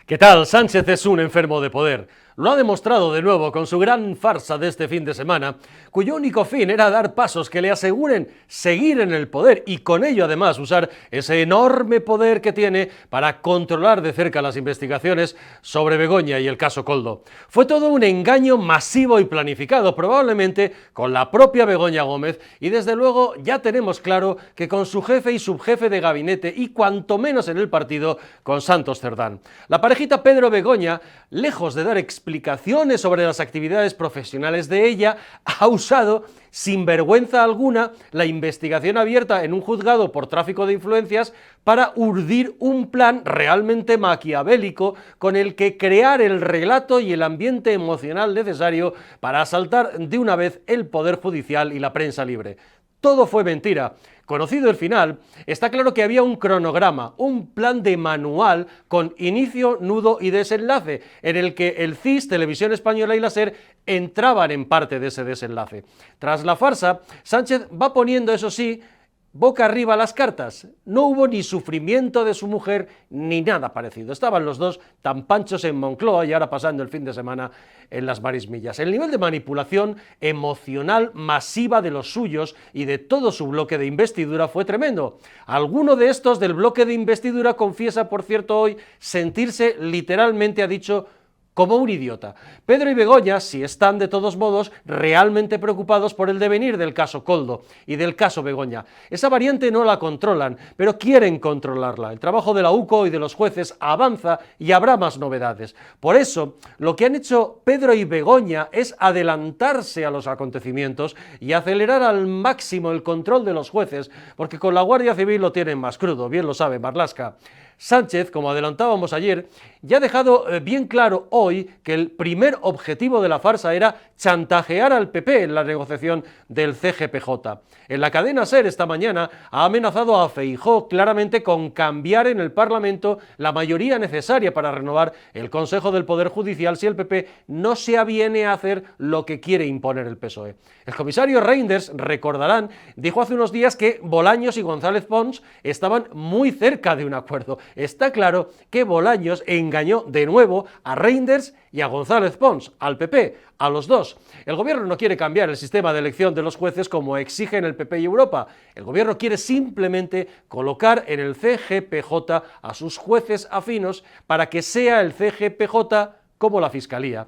¿Qué tal? Sánchez es un enfermo de poder. Lo ha demostrado de nuevo con su gran farsa de este fin de semana, cuyo único fin era dar pasos que le aseguren seguir en el poder y con ello además usar ese enorme poder que tiene para controlar de cerca las investigaciones sobre Begoña y el caso Koldo. Fue todo un engaño masivo y planificado, probablemente con la propia Begoña Gómez, y desde luego ya tenemos claro que con su jefe y subjefe de gabinete y cuanto menos en el partido con Santos Cerdán. La parejita Pedro-Begoña, lejos de dar explicaciones sobre las actividades profesionales de ella, ha usado sin vergüenza alguna la investigación abierta en un juzgado por tráfico de influencias para urdir un plan realmente maquiavélico con el que crear el relato y el ambiente emocional necesario para asaltar de una vez el poder judicial y la prensa libre. Todo fue mentira. Conocido el final, está claro que había un cronograma, un plan de manual con inicio, nudo y desenlace, en el que el CIS, Televisión Española y la SER entraban en parte de ese desenlace. Tras la farsa, Sánchez va poniendo, eso sí, boca arriba las cartas. No hubo ni sufrimiento de su mujer ni nada parecido. Estaban los dos tan panchos en Moncloa y ahora pasando el fin de semana en las Marismillas. El nivel de manipulación emocional masiva de los suyos y de todo su bloque de investidura fue tremendo. Alguno de estos del bloque de investidura confiesa, por cierto, hoy sentirse literalmente, ha dicho, como un idiota. Pedro y Begoña sí están de todos modos realmente preocupados por el devenir del caso Koldo y del caso Begoña. Esa variante no la controlan, pero quieren controlarla. El trabajo de la UCO y de los jueces avanza y habrá más novedades. Por eso, lo que han hecho Pedro y Begoña es adelantarse a los acontecimientos y acelerar al máximo el control de los jueces, porque con la Guardia Civil lo tienen más crudo, bien lo sabe Marlaska. Sánchez, como adelantábamos ayer, ya ha dejado bien claro hoy que el primer objetivo de la farsa era chantajear al PP en la negociación del CGPJ. En la cadena SER esta mañana ha amenazado a Feijóo claramente con cambiar en el Parlamento la mayoría necesaria para renovar el Consejo del Poder Judicial si el PP no se aviene a hacer lo que quiere imponer el PSOE. El comisario Reinders, recordarán, dijo hace unos días que Bolaños y González Pons estaban muy cerca de un acuerdo. Está claro que Bolaños engañó de nuevo a Reinders y a González Pons, al PP, a los dos. El gobierno no quiere cambiar el sistema de elección de los jueces como exigen el PP y Europa. El gobierno quiere simplemente colocar en el CGPJ a sus jueces afinos para que sea el CGPJ como la Fiscalía.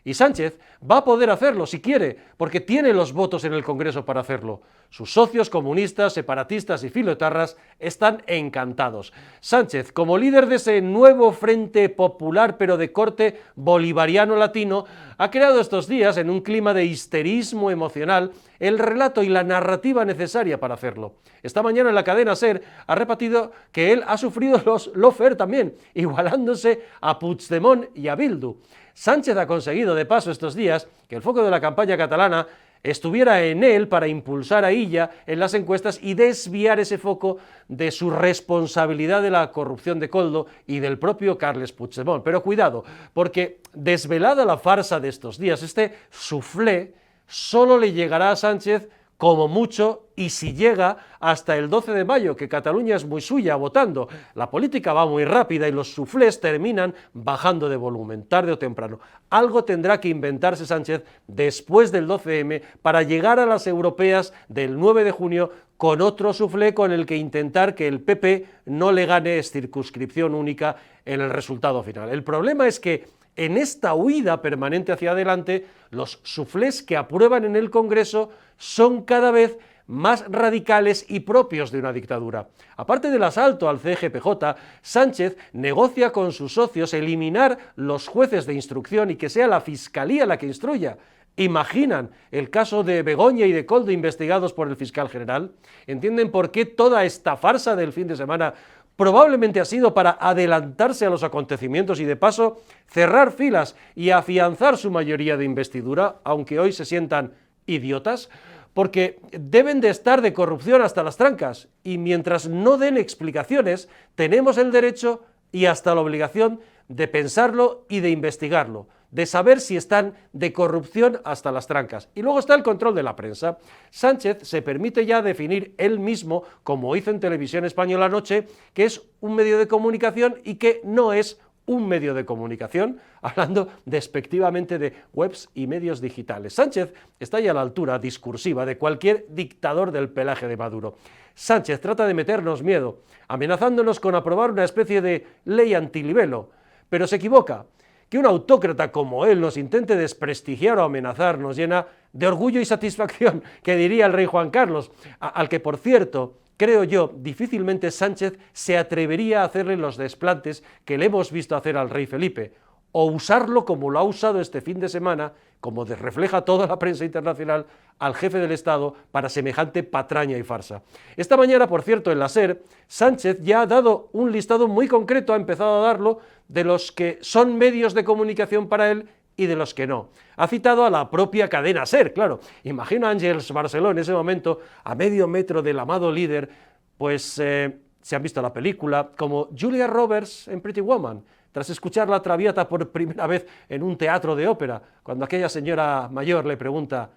Y Sánchez va a poder hacerlo si quiere, porque tiene los votos en el Congreso para hacerlo. Sus socios comunistas, separatistas y filoetarras están encantados. Sánchez, como líder de ese nuevo frente popular pero de corte bolivariano latino, ha creado estos días, en un clima de histerismo emocional, el relato y la narrativa necesaria para hacerlo. Esta mañana en la cadena SER ha repetido que él ha sufrido los lawfare también, igualándose a Puigdemont y a Bildu. Sánchez ha conseguido de paso estos días que el foco de la campaña catalana estuviera en él para impulsar a Illa en las encuestas y desviar ese foco de su responsabilidad de la corrupción de Koldo y del propio Carles Puigdemont. Pero cuidado, porque desvelada la farsa de estos días, este soufflé solo le llegará a Sánchez como mucho, y si llega, hasta el 12 de mayo, que Cataluña es muy suya votando. La política va muy rápida y los suflés terminan bajando de volumen, tarde o temprano. Algo tendrá que inventarse Sánchez después del 12M para llegar a las europeas del 9 de junio con otro suflé con el que intentar que el PP no le gane circunscripción única en el resultado final. El problema es que en esta huida permanente hacia adelante, los suflés que aprueban en el Congreso son cada vez más radicales y propios de una dictadura. Aparte del asalto al CGPJ, Sánchez negocia con sus socios eliminar los jueces de instrucción y que sea la Fiscalía la que instruya. ¿Imaginan el caso de Begoña y de Koldo investigados por el fiscal general? ¿Entienden por qué toda esta farsa del fin de semana probablemente ha sido para adelantarse a los acontecimientos y de paso cerrar filas y afianzar su mayoría de investidura, aunque hoy se sientan idiotas? Porque deben de estar de corrupción hasta las trancas y mientras no den explicaciones tenemos el derecho y hasta la obligación de pensarlo y de investigarlo, de saber si están de corrupción hasta las trancas. Y luego está el control de la prensa. Sánchez se permite ya definir él mismo, como hizo en Televisión Española anoche, que es un medio de comunicación y que no es un medio de comunicación, hablando despectivamente de webs y medios digitales. Sánchez está ya a la altura discursiva de cualquier dictador del pelaje de Maduro. Sánchez trata de meternos miedo, amenazándonos con aprobar una especie de ley antilibelo, pero se equivoca. Que un autócrata como él nos intente desprestigiar o amenazar nos llena de orgullo y satisfacción, que diría el rey Juan Carlos, al que, por cierto, creo yo, difícilmente Sánchez se atrevería a hacerle los desplantes que le hemos visto hacer al rey Felipe, o usarlo como lo ha usado este fin de semana, como refleja toda la prensa internacional, al jefe del Estado para semejante patraña y farsa. Esta mañana, por cierto, en la SER, Sánchez ya ha dado un listado muy concreto, ha empezado a darlo, de los que son medios de comunicación para él y de los que no. Ha citado a la propia cadena SER, claro. Imagino a Àngels Barceló en ese momento, a medio metro del amado líder, pues se han visto la película, como Julia Roberts en Pretty Woman, tras escuchar la Traviata por primera vez en un teatro de ópera, cuando aquella señora mayor le pregunta: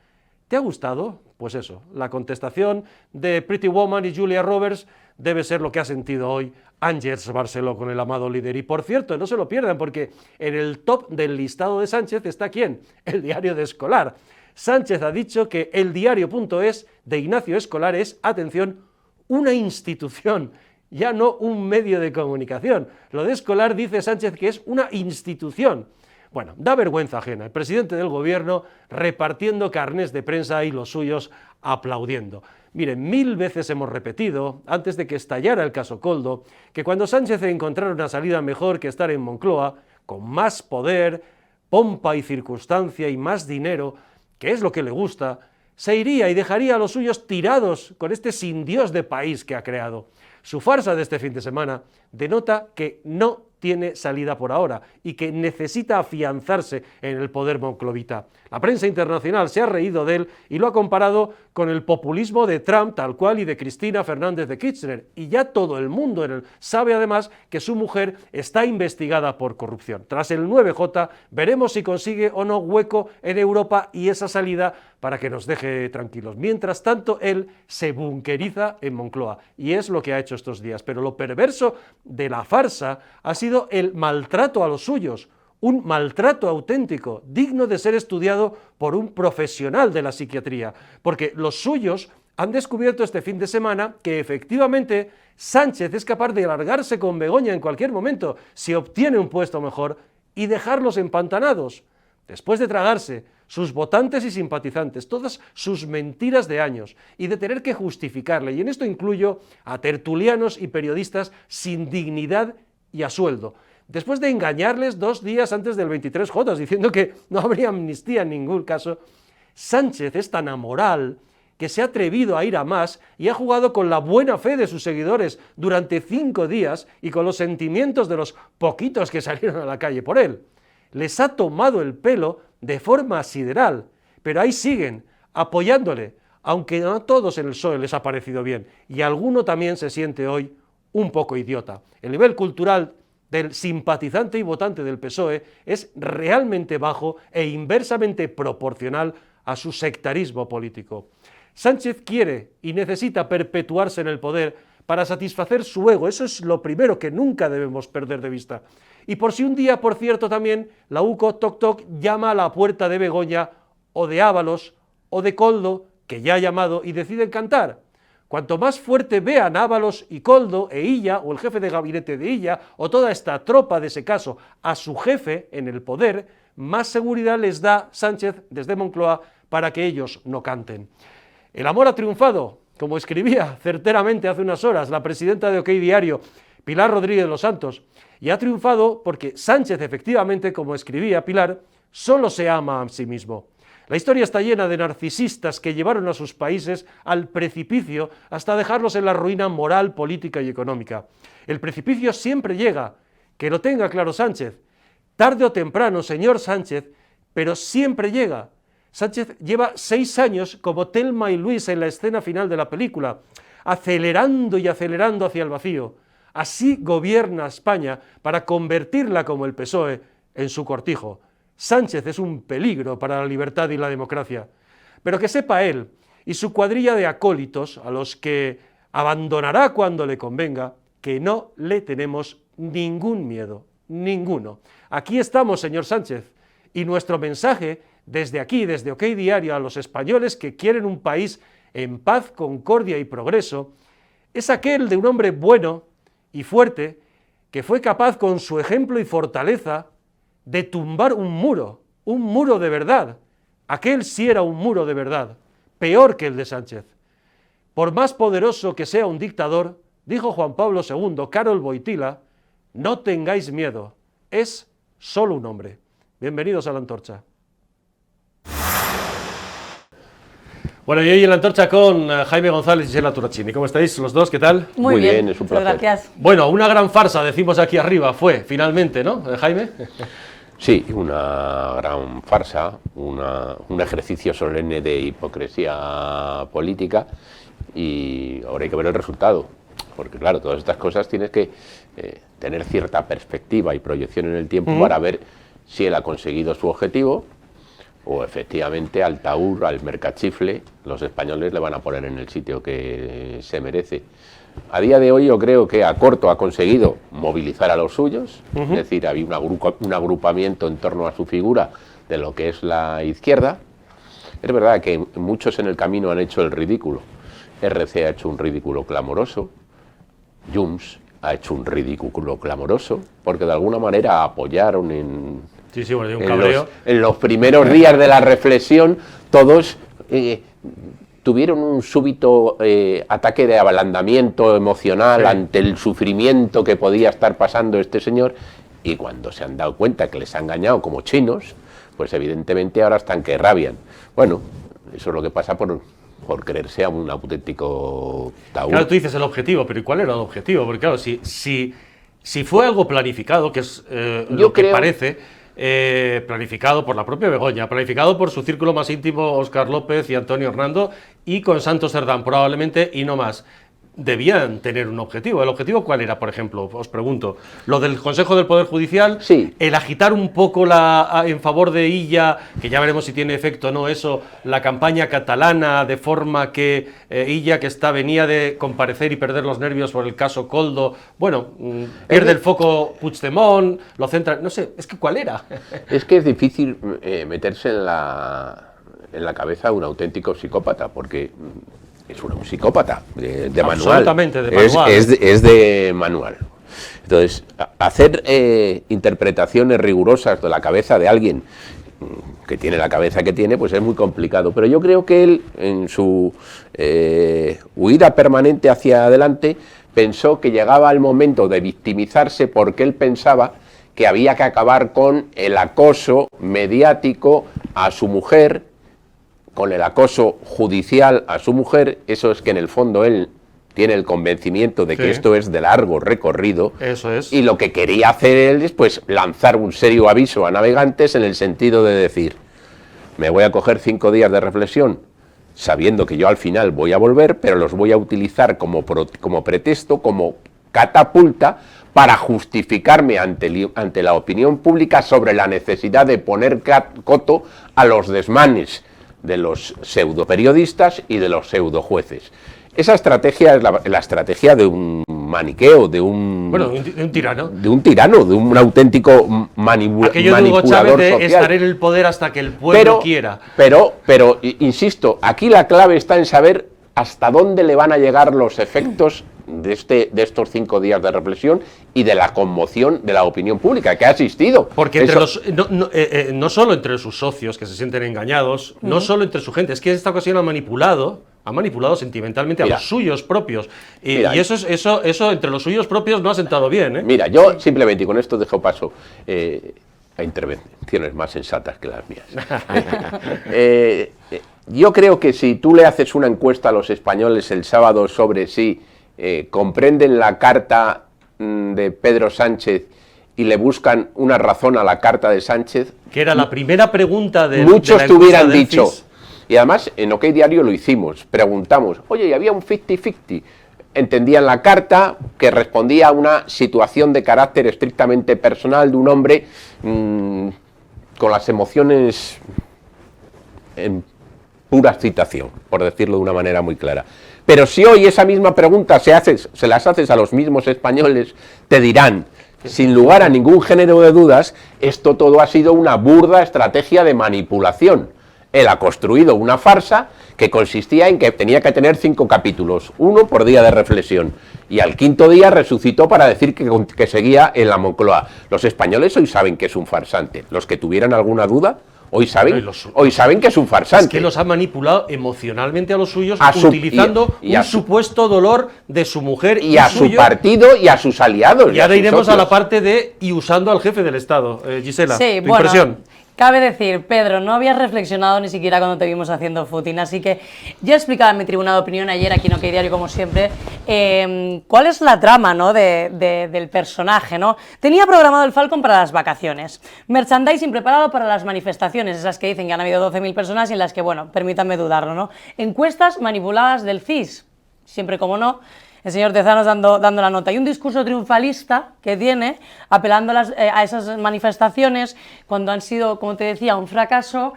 ¿te ha gustado? Pues eso, la contestación de Pretty Woman y Julia Roberts debe ser lo que ha sentido hoy Àngels Barceló con el amado líder. Y por cierto, no se lo pierdan, porque en el top del listado de Sánchez está ¿quién? El Diario de Escolar. Sánchez ha dicho que el diario.es de Ignacio Escolar es, atención, una institución, ya no un medio de comunicación. Lo de Escolar dice Sánchez que es una institución. Bueno, da vergüenza ajena, el presidente del gobierno repartiendo carnés de prensa y los suyos aplaudiendo. Miren, 1000 veces hemos repetido, antes de que estallara el caso Koldo, que cuando Sánchez encontrara una salida mejor que estar en Moncloa, con más poder, pompa y circunstancia y más dinero, que es lo que le gusta, se iría y dejaría a los suyos tirados con este sin Dios de país que ha creado. Su farsa de este fin de semana denota que no tiene salida por ahora y que necesita afianzarse en el poder monclovita. La prensa internacional se ha reído de él y lo ha comparado con el populismo de Trump tal cual y de Cristina Fernández de Kirchner, y ya todo el mundo sabe además que su mujer está investigada por corrupción. Tras el 9J veremos si consigue o no hueco en Europa y esa salida para que nos deje tranquilos. Mientras tanto, él se bunqueriza en Moncloa y es lo que ha hecho estos días. Pero lo perverso de la farsa ha sido el maltrato a los suyos, un maltrato auténtico, digno de ser estudiado por un profesional de la psiquiatría, porque los suyos han descubierto este fin de semana que efectivamente Sánchez es capaz de largarse con Begoña en cualquier momento si obtiene un puesto mejor y dejarlos empantanados, después de tragarse sus votantes y simpatizantes, todas sus mentiras de años, y de tener que justificarle, y en esto incluyo a tertulianos y periodistas sin dignidad y a sueldo, después de engañarles 2 días antes del 23J, diciendo que no habría amnistía en ningún caso. Sánchez es tan amoral que se ha atrevido a ir a más y ha jugado con la buena fe de sus seguidores durante 5 días y con los sentimientos de los poquitos que salieron a la calle por él. Les ha tomado el pelo de forma sideral, pero ahí siguen, apoyándole, aunque no a todos en el PSOE les ha parecido bien, y alguno también se siente hoy un poco idiota. El nivel cultural del simpatizante y votante del PSOE es realmente bajo e inversamente proporcional a su sectarismo político. Sánchez quiere y necesita perpetuarse en el poder para satisfacer su ego, eso es lo primero que nunca debemos perder de vista. Y por si un día, por cierto, también la UCO Toc Toc llama a la puerta de Begoña o de Ábalos o de Koldo, que ya ha llamado, y deciden cantar. Cuanto más fuerte vean Ábalos y Koldo e Illa, o el jefe de gabinete de Illa, o toda esta tropa de ese caso, a su jefe en el poder, más seguridad les da Sánchez desde Moncloa para que ellos no canten. El amor ha triunfado, como escribía certeramente hace unas horas la presidenta de OK Diario, Pilar Rodríguez de los Santos, y ha triunfado porque Sánchez, efectivamente, como escribía Pilar, solo se ama a sí mismo. La historia está llena de narcisistas que llevaron a sus países al precipicio hasta dejarlos en la ruina moral, política y económica. El precipicio siempre llega, que lo tenga claro Sánchez. Tarde o temprano, señor Sánchez, pero siempre llega. Sánchez lleva 6 años como Thelma y Luis en la escena final de la película, acelerando y acelerando hacia el vacío. Así gobierna España para convertirla, como el PSOE, en su cortijo. Sánchez es un peligro para la libertad y la democracia. Pero que sepa él y su cuadrilla de acólitos, a los que abandonará cuando le convenga, que no le tenemos ningún miedo. Ninguno. Aquí estamos, señor Sánchez, y nuestro mensaje desde aquí, desde OK Diario, a los españoles que quieren un país en paz, concordia y progreso, es aquel de un hombre bueno y fuerte que fue capaz con su ejemplo y fortaleza de tumbar un muro de verdad. Aquel sí era un muro de verdad, peor que el de Sánchez. Por más poderoso que sea un dictador, dijo Juan Pablo II, Karol Wojtyła, no tengáis miedo, es solo un hombre. Bienvenidos a La Antorcha. Bueno, y hoy en La Antorcha con Jaime González y Gisela Turacini. ¿Cómo estáis los dos? ¿Qué tal? Muy bien, es un placer. Gracias. Bueno, una gran farsa, decimos aquí arriba, fue finalmente, ¿no, Jaime? Sí, una gran farsa, un ejercicio solemne de hipocresía política, y ahora hay que ver el resultado, porque claro, todas estas cosas tienes que tener cierta perspectiva y proyección en el tiempo para ver si él ha conseguido su objetivo o efectivamente al taur, al mercachifle, los españoles le van a poner en el sitio que se merece. A día de hoy yo creo que a corto ha conseguido movilizar a los suyos, es decir, había un agrupamiento en torno a su figura de lo que es la izquierda. Es verdad que muchos en el camino han hecho el ridículo. RC ha hecho un ridículo clamoroso, Junts ha hecho un ridículo clamoroso, porque de alguna manera apoyaron en los primeros días de la reflexión, todos tuvieron un súbito ataque de ablandamiento emocional ante el sufrimiento que podía estar pasando este señor, y cuando se han dado cuenta que les ha engañado como chinos, pues evidentemente ahora están que rabian. Bueno, eso es lo que pasa por creerse a un auténtico taur. Claro, tú dices el objetivo, pero ¿y cuál era el objetivo? Porque claro, si fue algo planificado, que es lo que parece... planificado por la propia Begoña, planificado por su círculo más íntimo, Óscar López y Antonio Hernando, y con Santos Cerdán probablemente, y no más. Debían tener un objetivo. ¿El objetivo cuál era, por ejemplo? Os pregunto. ¿Lo del Consejo del Poder Judicial? Sí. ¿El agitar un poco en favor de Illa, que ya veremos si tiene efecto o no eso, la campaña catalana, de forma que Illa, que venía de comparecer y perder los nervios por el caso Koldo, bueno, pierde el foco Puigdemont, lo centra... No sé, es que ¿cuál era? Es que es difícil meterse en la cabeza de un auténtico psicópata, porque... es un psicópata de manual. Absolutamente, de manual. Es de manual. Entonces, hacer interpretaciones rigurosas de la cabeza de alguien que tiene la cabeza que tiene, pues es muy complicado. Pero yo creo que él, en su huida permanente hacia adelante, pensó que llegaba el momento de victimizarse, porque él pensaba que había que acabar con el acoso mediático a su mujer, con el acoso judicial a su mujer. Eso es que en el fondo él tiene el convencimiento de que esto es de largo recorrido. Eso es. Y lo que quería hacer él es pues lanzar un serio aviso a navegantes en el sentido de decir: me voy a coger 5 días de reflexión, sabiendo que yo al final voy a volver, pero los voy a utilizar como pretexto, como catapulta, para justificarme ante la opinión pública sobre la necesidad de poner coto a los desmanes de los pseudoperiodistas y de los pseudojueces. Esa estrategia es la estrategia de un maniqueo, de un tirano. De un auténtico manipulador social. Estaré en el poder hasta que el pueblo quiera. Pero, insisto, aquí la clave está en saber hasta dónde le van a llegar los efectos de estos 5 días de reflexión y de la conmoción de la opinión pública que ha existido. Porque no solo entre sus socios que se sienten engañados, no solo entre su gente, es que en esta ocasión ha manipulado sentimentalmente a los suyos propios. Y eso entre los suyos propios no ha sentado bien, ¿eh? Mira, yo simplemente, y con esto dejo paso a intervenciones más sensatas que las mías. Yo creo que si tú le haces una encuesta a los españoles el sábado sobre si comprenden la carta de Pedro Sánchez y le buscan una razón a la carta de Sánchez, que era la primera pregunta de muchos de te hubieran dicho, FIS. Y además en OK Diario lo hicimos, preguntamos, oye, y había un 50-50, entendían la carta que respondía a una situación de carácter estrictamente personal de un hombre con las emociones en pura excitación, por decirlo de una manera muy clara. Pero si hoy esa misma pregunta se las haces a los mismos españoles, te dirán sin lugar a ningún género de dudas, esto todo ha sido una burda estrategia de manipulación. Él ha construido una farsa que consistía en que tenía que tener 5 capítulos, 1 por día de reflexión, y al 5.º día resucitó para decir que seguía en la Moncloa. Los españoles hoy saben que es un farsante. Los que tuvieran alguna duda, hoy saben que es un farsante. Es que los ha manipulado emocionalmente a los suyos, utilizando un supuesto dolor de su mujer y a su partido y a sus aliados. Y ahora iremos a la parte de y usando al jefe del Estado. Gisela, sí, tu impresión. Cabe decir, Pedro, no habías reflexionado ni siquiera cuando te vimos haciendo footing, así que ya explicaba en mi tribuna de opinión ayer, aquí en OK Diario como siempre, cuál es la trama, ¿no?, del personaje, ¿no? Tenía programado el Falcon para las vacaciones, merchandising preparado para las manifestaciones, esas que dicen que han habido 12.000 personas y en las que, bueno, permítanme dudarlo, ¿no? Encuestas manipuladas del CIS, siempre como no, el señor Tezanos dando la nota, y un discurso triunfalista que tiene, apelando a esas manifestaciones, cuando han sido, como te decía, un fracaso,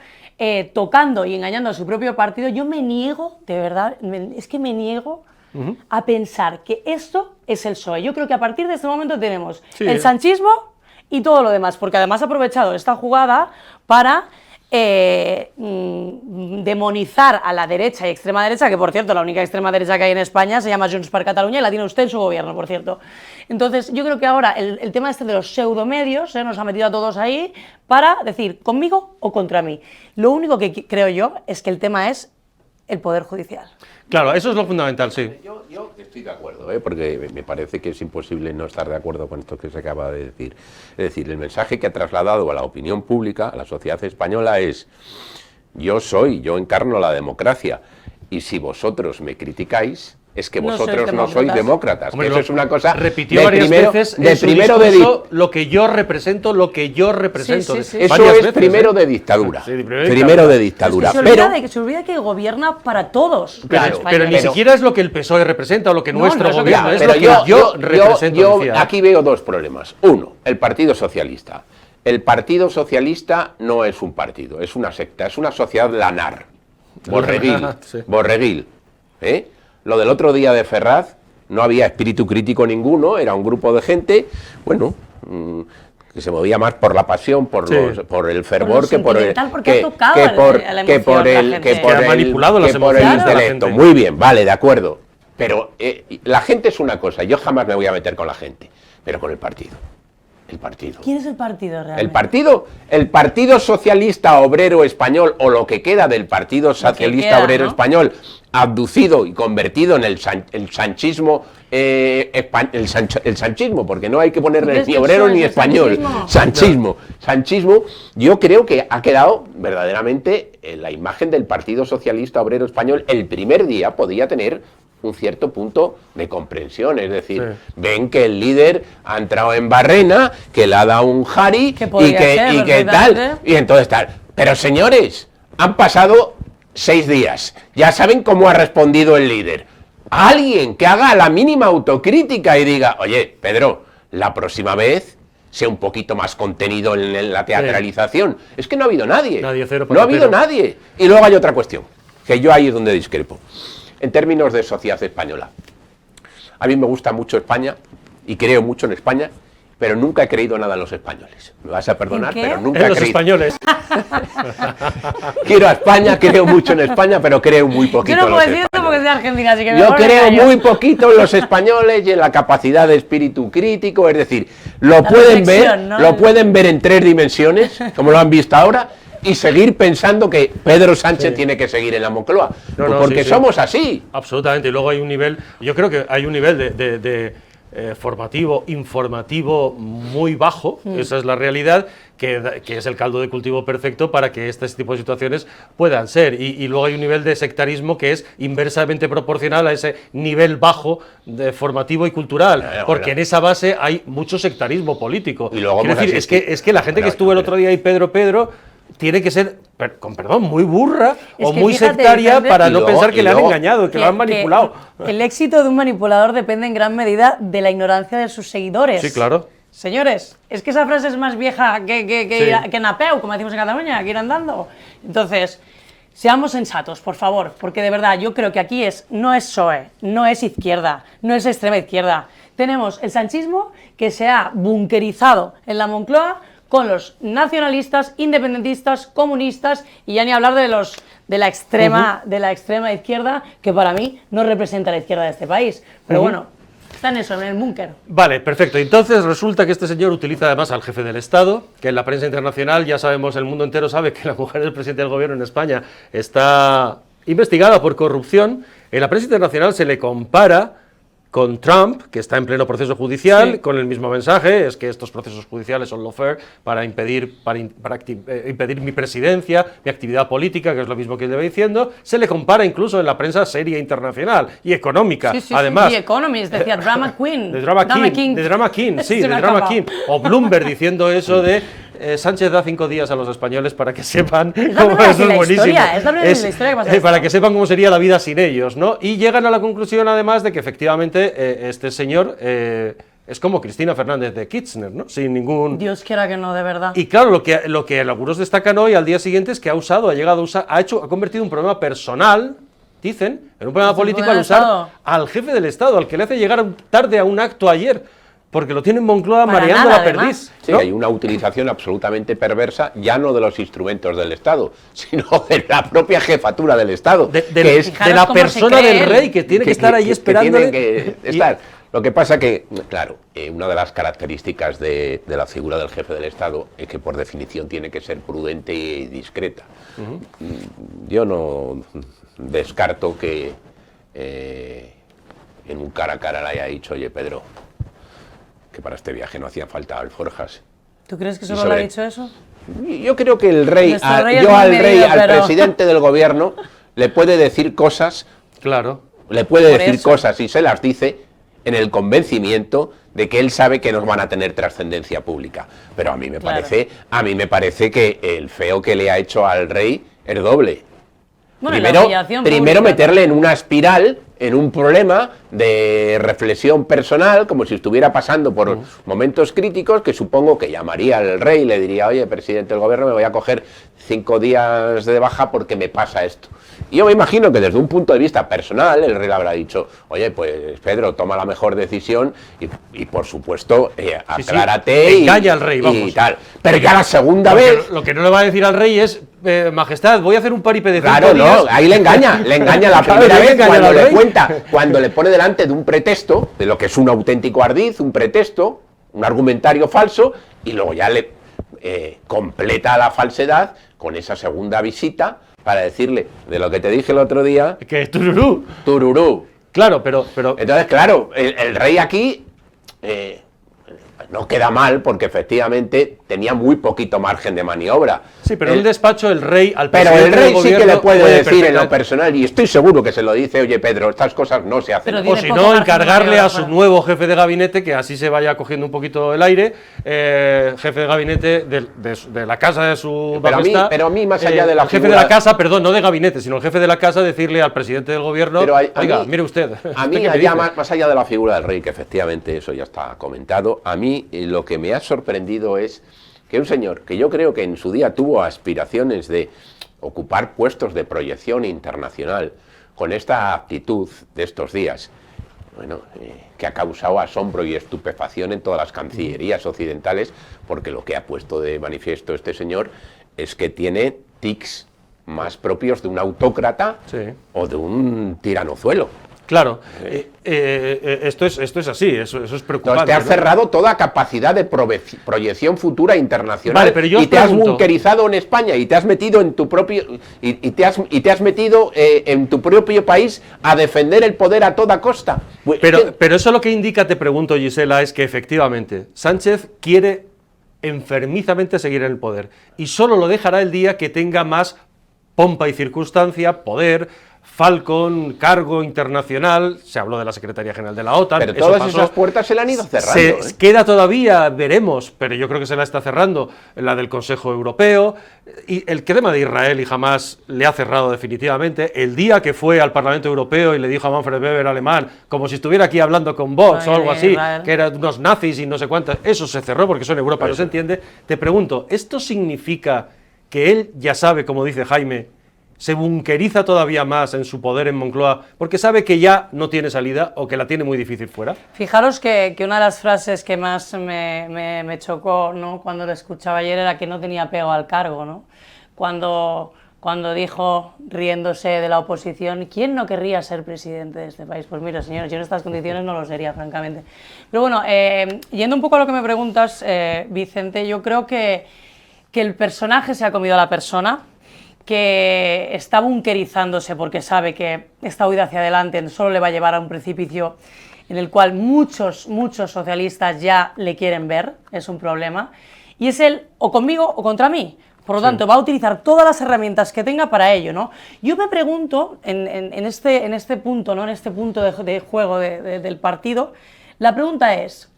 tocando y engañando a su propio partido. Yo me niego, de verdad, es que me niego a pensar que esto es el PSOE. Yo creo que a partir de este momento tenemos el sanchismo y todo lo demás, porque además ha aprovechado esta jugada para demonizar a la derecha y extrema derecha, que por cierto la única extrema derecha que hay en España se llama Junts per Catalunya y la tiene usted en su gobierno, por cierto. Entonces yo creo que ahora el tema este de los pseudomedios nos ha metido a todos ahí para decir conmigo o contra mí. Lo único que creo yo es que el tema es el Poder Judicial. Claro, eso es lo fundamental, sí. Yo estoy de acuerdo, porque me parece que es imposible no estar de acuerdo con esto que se acaba de decir. Es decir, el mensaje que ha trasladado a la opinión pública, a la sociedad española, es: yo encarno la democracia, y si vosotros me criticáis, es que vosotros no sois demócratas. Hombre, eso es una cosa repitió varias veces de primero de lo que yo represento, Eso es primero de dictadura. Sí, primero de dictadura. Se olvida que gobierna para todos. Claro, pero ni siquiera es lo que el PSOE representa o lo que nuestro gobierno es, lo que yo represento. Yo aquí veo 2 problemas. Uno, el Partido Socialista. El Partido Socialista no es un partido, es una secta, es una sociedad lanar. Borreguil. Lo del otro día de Ferraz, no había espíritu crítico ninguno, era un grupo de gente, bueno, que se movía más por la pasión, por el fervor, que por el intelecto. Muy bien, vale, de acuerdo. Pero la gente es una cosa, yo jamás me voy a meter con la gente, pero con el partido. El partido. ¿Quién es el partido realmente? El Partido Socialista Obrero Español, o lo que queda del Partido Socialista Obrero Español, abducido y convertido en el sanchismo, el sanchismo, porque no hay que ponerle ni obrero ni español, sanchismo, yo creo que ha quedado verdaderamente la imagen del Partido Socialista Obrero Español. El primer día podía tener un cierto punto de comprensión, es decir, ven que el líder ha entrado en barrena, que le ha dado un jari y que tal, y entonces tal. Pero señores, han pasado 6 días, ya saben cómo ha respondido el líder. Alguien que haga la mínima autocrítica y diga: oye, Pedro, la próxima vez sea un poquito más contenido en la teatralización. Es que no ha habido nadie. No ha habido nadie. Y luego hay otra cuestión, que yo ahí es donde discrepo. En términos de sociedad española, a mí me gusta mucho España y creo mucho en España, pero nunca he creído nada en los españoles. Me vas a perdonar, pero nunca he creído. En los españoles. Quiero a España, creo mucho en España, pero creo muy poquito en los españoles. Yo no puedo decir esto porque soy de Argentina, así que yo creo muy poquito en los españoles y en la capacidad de espíritu crítico, es decir, lo pueden ver en 3 dimensiones, como lo han visto ahora, y seguir pensando que Pedro Sánchez tiene que seguir en la Moncloa, porque somos así. Absolutamente, y luego hay un nivel, yo creo que hay un nivel de formativo, informativo muy bajo, esa es la realidad, que es el caldo de cultivo perfecto para que este tipo de situaciones puedan ser, y luego hay un nivel de sectarismo que es inversamente proporcional a ese nivel bajo de formativo y cultural, porque en esa base hay mucho sectarismo político. Y luego quiero decir, es que la gente que estuvo el otro día ahí, Pedro, tiene que ser, con perdón, muy burra o muy sectaria para no pensar que le han engañado, que lo han manipulado. El éxito de un manipulador depende en gran medida de la ignorancia de sus seguidores. Sí, claro. Señores, es que esa frase es más vieja que Napeu, como decimos en Cataluña, que ir andando. Entonces, seamos sensatos, por favor, porque de verdad yo creo que aquí no es PSOE, no es izquierda, no es extrema izquierda. Tenemos el sanchismo que se ha bunkerizado en la Moncloa con los nacionalistas, independentistas, comunistas y ya ni hablar de la extrema izquierda, que para mí no representa la izquierda de este país. Pero bueno, está en eso, en el búnker. Vale, perfecto. Entonces resulta que este señor utiliza además al jefe del Estado, que en la prensa internacional ya sabemos, el mundo entero sabe que la mujer del presidente del gobierno en España está investigada por corrupción. En la prensa internacional se le compara con Trump, que está en pleno proceso judicial, sí, con el mismo mensaje, es que estos procesos judiciales son lawfare para impedir mi presidencia, mi actividad política, que es lo mismo que él lleva diciendo. Se le compara incluso en la prensa seria internacional y económica, además. Sí, The Economist decía Drama Queen. The Drama King, sí, The Drama King. O Bloomberg diciendo eso de Sánchez da 5 días a los españoles para que sepan cómo es buenísimo. Es la primera vez en la historia que pasa esto. Para que sepan cómo sería la vida sin ellos, ¿no? Y llegan a la conclusión, además, de que efectivamente este señor es como Cristina Fernández de Kirchner, ¿no? Sin ningún... Dios quiera que no, de verdad. Y claro, lo que algunos destacan hoy, al día siguiente, es que ha convertido un problema personal, dicen, en un problema político al usar al jefe del Estado, al que le hace llegar tarde a un acto ayer, porque lo tiene en Moncloa mareando la perdiz. Sí, ¿no? Hay una utilización absolutamente perversa, ya no de los instrumentos del Estado, sino de la propia jefatura del Estado. De la persona del rey, que tiene que estar ahí esperándole. Que estar. Lo que pasa que, claro, una de las características de la figura del jefe del Estado es que por definición tiene que ser prudente y discreta. Yo no descarto que en un cara a cara le haya dicho, oye, Pedro, que para este viaje no hacía falta alforjas. ¿Tú crees que solo le ha dicho eso? Yo creo que el rey, al presidente del gobierno, le puede decir cosas, claro, le puede decir cosas y se las dice en el convencimiento de que él sabe que no van a tener trascendencia pública. Pero a mí me parece que el feo que le ha hecho al rey es doble. Bueno, primero meterle en una espiral, en un problema de reflexión personal, como si estuviera pasando por momentos críticos, que supongo que llamaría al rey y le diría, oye, presidente del gobierno, me voy a coger 5 días de baja porque me pasa esto. Y yo me imagino que desde un punto de vista personal, el rey le habrá dicho, oye, pues Pedro, toma la mejor decisión y por supuesto, aclárate engaña al rey, vamos. Y tal. Pero ya la segunda vez... Lo que no le va a decir al rey es, majestad, voy a hacer un paripé de 5 días. Claro, no, ahí le engaña la primera vez cuando le cuenta, cuando le pone delante de un pretexto, de lo que es un auténtico ardiz, un pretexto, un argumentario falso, y luego ya le completa la falsedad con esa segunda visita para decirle, de lo que te dije el otro día... Que es tururú. Tururú. Claro, pero... Entonces, claro, el rey aquí... no queda mal porque efectivamente tenía muy poquito margen de maniobra. Sí, pero en un despacho el rey al presidente Pero el rey del sí que le puede decir en lo perfectamente personal, y estoy seguro que se lo dice, oye Pedro, estas cosas no se hacen. O si no, encargarle a su nuevo jefe de gabinete, que así se vaya cogiendo un poquito el aire, jefe de gabinete de la casa de su majestad. Pero a mí más allá de la el jefe de la casa, perdón, no de gabinete, sino el jefe de la casa, decirle al presidente del gobierno, oiga, mire usted. A mí, allá, más allá de la figura del rey, que efectivamente eso ya está comentado, a mí lo que me ha sorprendido es que un señor que yo creo que en su día tuvo aspiraciones de ocupar puestos de proyección internacional, con esta actitud de estos días, bueno, que ha causado asombro y estupefacción en todas las cancillerías occidentales, porque lo que ha puesto de manifiesto este señor es que tiene tics más propios de un autócrata o de un tiranozuelo. Claro, esto es así, eso es preocupante. Entonces te has cerrado toda capacidad de proyección futura internacional, vale, pero yo y te has bunkerizado en España y te has metido en tu propio y te has metido en tu propio país a defender el poder a toda costa. Pero eso lo que indica, te pregunto, Gisela, es que efectivamente Sánchez quiere enfermizamente seguir en el poder y solo lo dejará el día que tenga más pompa y circunstancia, poder, Falcon, cargo internacional, se habló de la Secretaría General de la OTAN. Pero todas esas puertas se le han ido cerrando. Queda todavía, veremos, pero yo creo que se la está cerrando, la del Consejo Europeo, y el tema de Israel y Hamás le ha cerrado definitivamente. El día que fue al Parlamento Europeo y le dijo a Manfred Weber, alemán, como si estuviera aquí hablando con Vox o algo así, que eran unos nazis y no sé cuántas, eso se cerró porque eso en Europa no se entiende. Te pregunto, ¿esto significa que él ya sabe, como dice Jaime, se bunkeriza todavía más en su poder en Moncloa porque sabe que ya no tiene salida o que la tiene muy difícil fuera? Fijaros que una de las frases que más me chocó, ¿no?, cuando lo escuchaba ayer, era que no tenía apego al cargo, ¿no? Cuando dijo, riéndose de la oposición, ¿quién no querría ser presidente de este país? Pues mira, señores, yo en estas condiciones no lo sería, francamente. Pero bueno, yendo un poco a lo que me preguntas, Vicente, yo creo que el personaje se ha comido a la persona, que está bunkerizándose porque sabe que esta huida hacia adelante solo le va a llevar a un precipicio en el cual muchos socialistas ya le quieren ver, es un problema, y es el o conmigo o contra mí. Por lo tanto, va a utilizar todas las herramientas que tenga para ello, ¿no? Yo me pregunto, en este punto, ¿no?, en este punto de juego del partido, la pregunta es,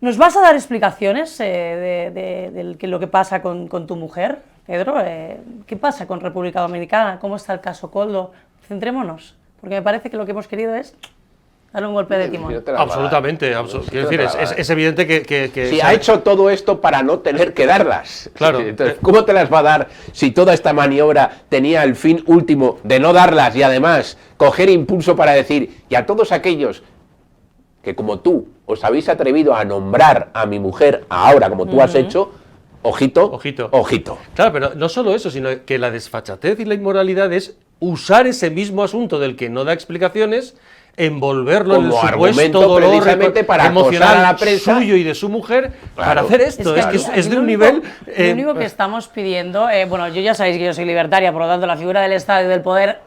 ¿nos vas a dar explicaciones de lo que pasa con tu mujer, Pedro? ¿Qué pasa con República Dominicana? ¿Cómo está el caso Koldo? Centrémonos, porque me parece que lo que hemos querido es darle un golpe de timón. Absolutamente, quiero decir, es evidente que si ha hecho todo esto para no tener que darlas. Claro. Entonces, ¿cómo te las va a dar si toda esta maniobra tenía el fin último de no darlas y además coger impulso para decir, y a todos aquellos que como tú os habéis atrevido a nombrar a mi mujer ahora como tú has hecho, ojito, ojito. Claro, pero no solo eso, sino que la desfachatez y la inmoralidad es usar ese mismo asunto del que no da explicacionnes, envolverlo como en el supuesto dolor para emocional a la prensa suyo y de su mujer, claro, para hacer esto. Es de un nivel... Lo único que estamos pidiendo, bueno, yo ya sabéis que yo soy libertaria, por lo tanto la figura del Estado y del poder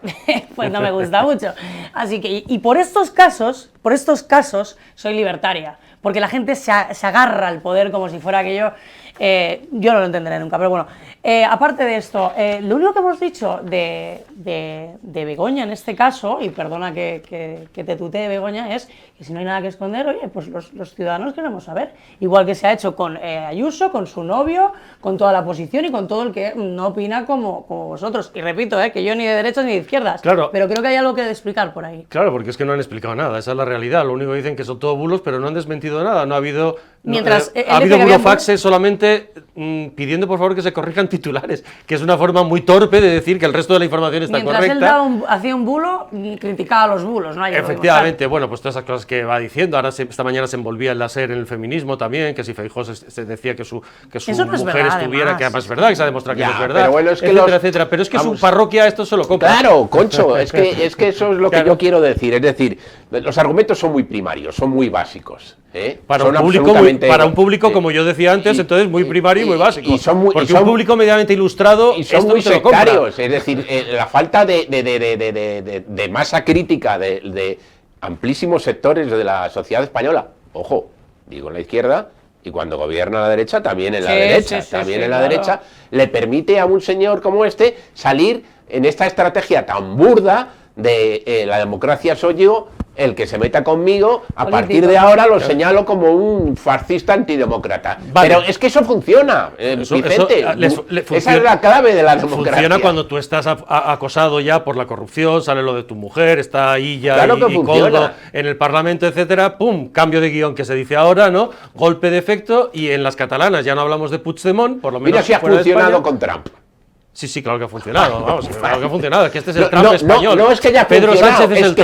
pues no me gusta mucho. Así que, y por estos casos soy libertaria, porque la gente se agarra al poder como si fuera aquello... yo no lo entenderé nunca, pero bueno, aparte de esto, lo único que hemos dicho de Begoña en este caso, y perdona que te tutee Begoña, es que si no hay nada que esconder, oye, pues los ciudadanos queremos saber, igual que se ha hecho con Ayuso, con su novio, con toda la oposición y con todo el que no opina como vosotros, y repito, que yo ni de derechas ni de izquierdas, claro, pero creo que hay algo que explicar por ahí. Claro, porque es que no han explicado nada, esa es la realidad, lo único que dicen que son todos bulos, pero no han desmentido nada, no ha habido... ha habido burofaxes solamente pidiendo por favor que se corrijan titulares, que es una forma muy torpe de decir que el resto de la información está correcta. Mientras él hacía un bulo, criticaba a los bulos, ¿no? Efectivamente, bueno, pues todas esas cosas que va diciendo, ahora esta mañana se envolvía en la SER en el feminismo también, que si Feijóo se decía que su no mujer estuviera, que además es verdad, que se ha demostrado que no es verdad, pero bueno, es que etcétera, pero es que su parroquia esto se lo compra. Claro, Concho, es que eso es lo que yo quiero decir, es decir, los argumentos son muy primarios, son muy básicos. Para un público, como yo decía antes, entonces muy primario y muy básico. Porque un público medianamente ilustrado y son muy sectarios, es decir, la falta de masa crítica de amplísimos sectores de la sociedad española, ojo, digo en la izquierda, y cuando gobierna la derecha, también en la derecha, le permite a un señor como este salir en esta estrategia tan burda de la democracia soy yo, el que se meta conmigo, a partir de ahora lo señalo como un fascista antidemócrata. Vale. Pero es que eso funciona, Vicente. Esa es la clave de la democracia. Funciona cuando tú estás acosado ya por la corrupción, sale lo de tu mujer, está ahí ya claro y Koldo en el Parlamento, etcétera, pum, cambio de guión que se dice ahora, ¿no? Golpe de efecto, y en las catalanas ya no hablamos de Puigdemont, por lo menos. Mira si ha funcionado con Trump. Sí, claro que ha funcionado, vamos, claro que ha funcionado, es que este es el Trump español. No es que haya Pedro funcionado, Sánchez es que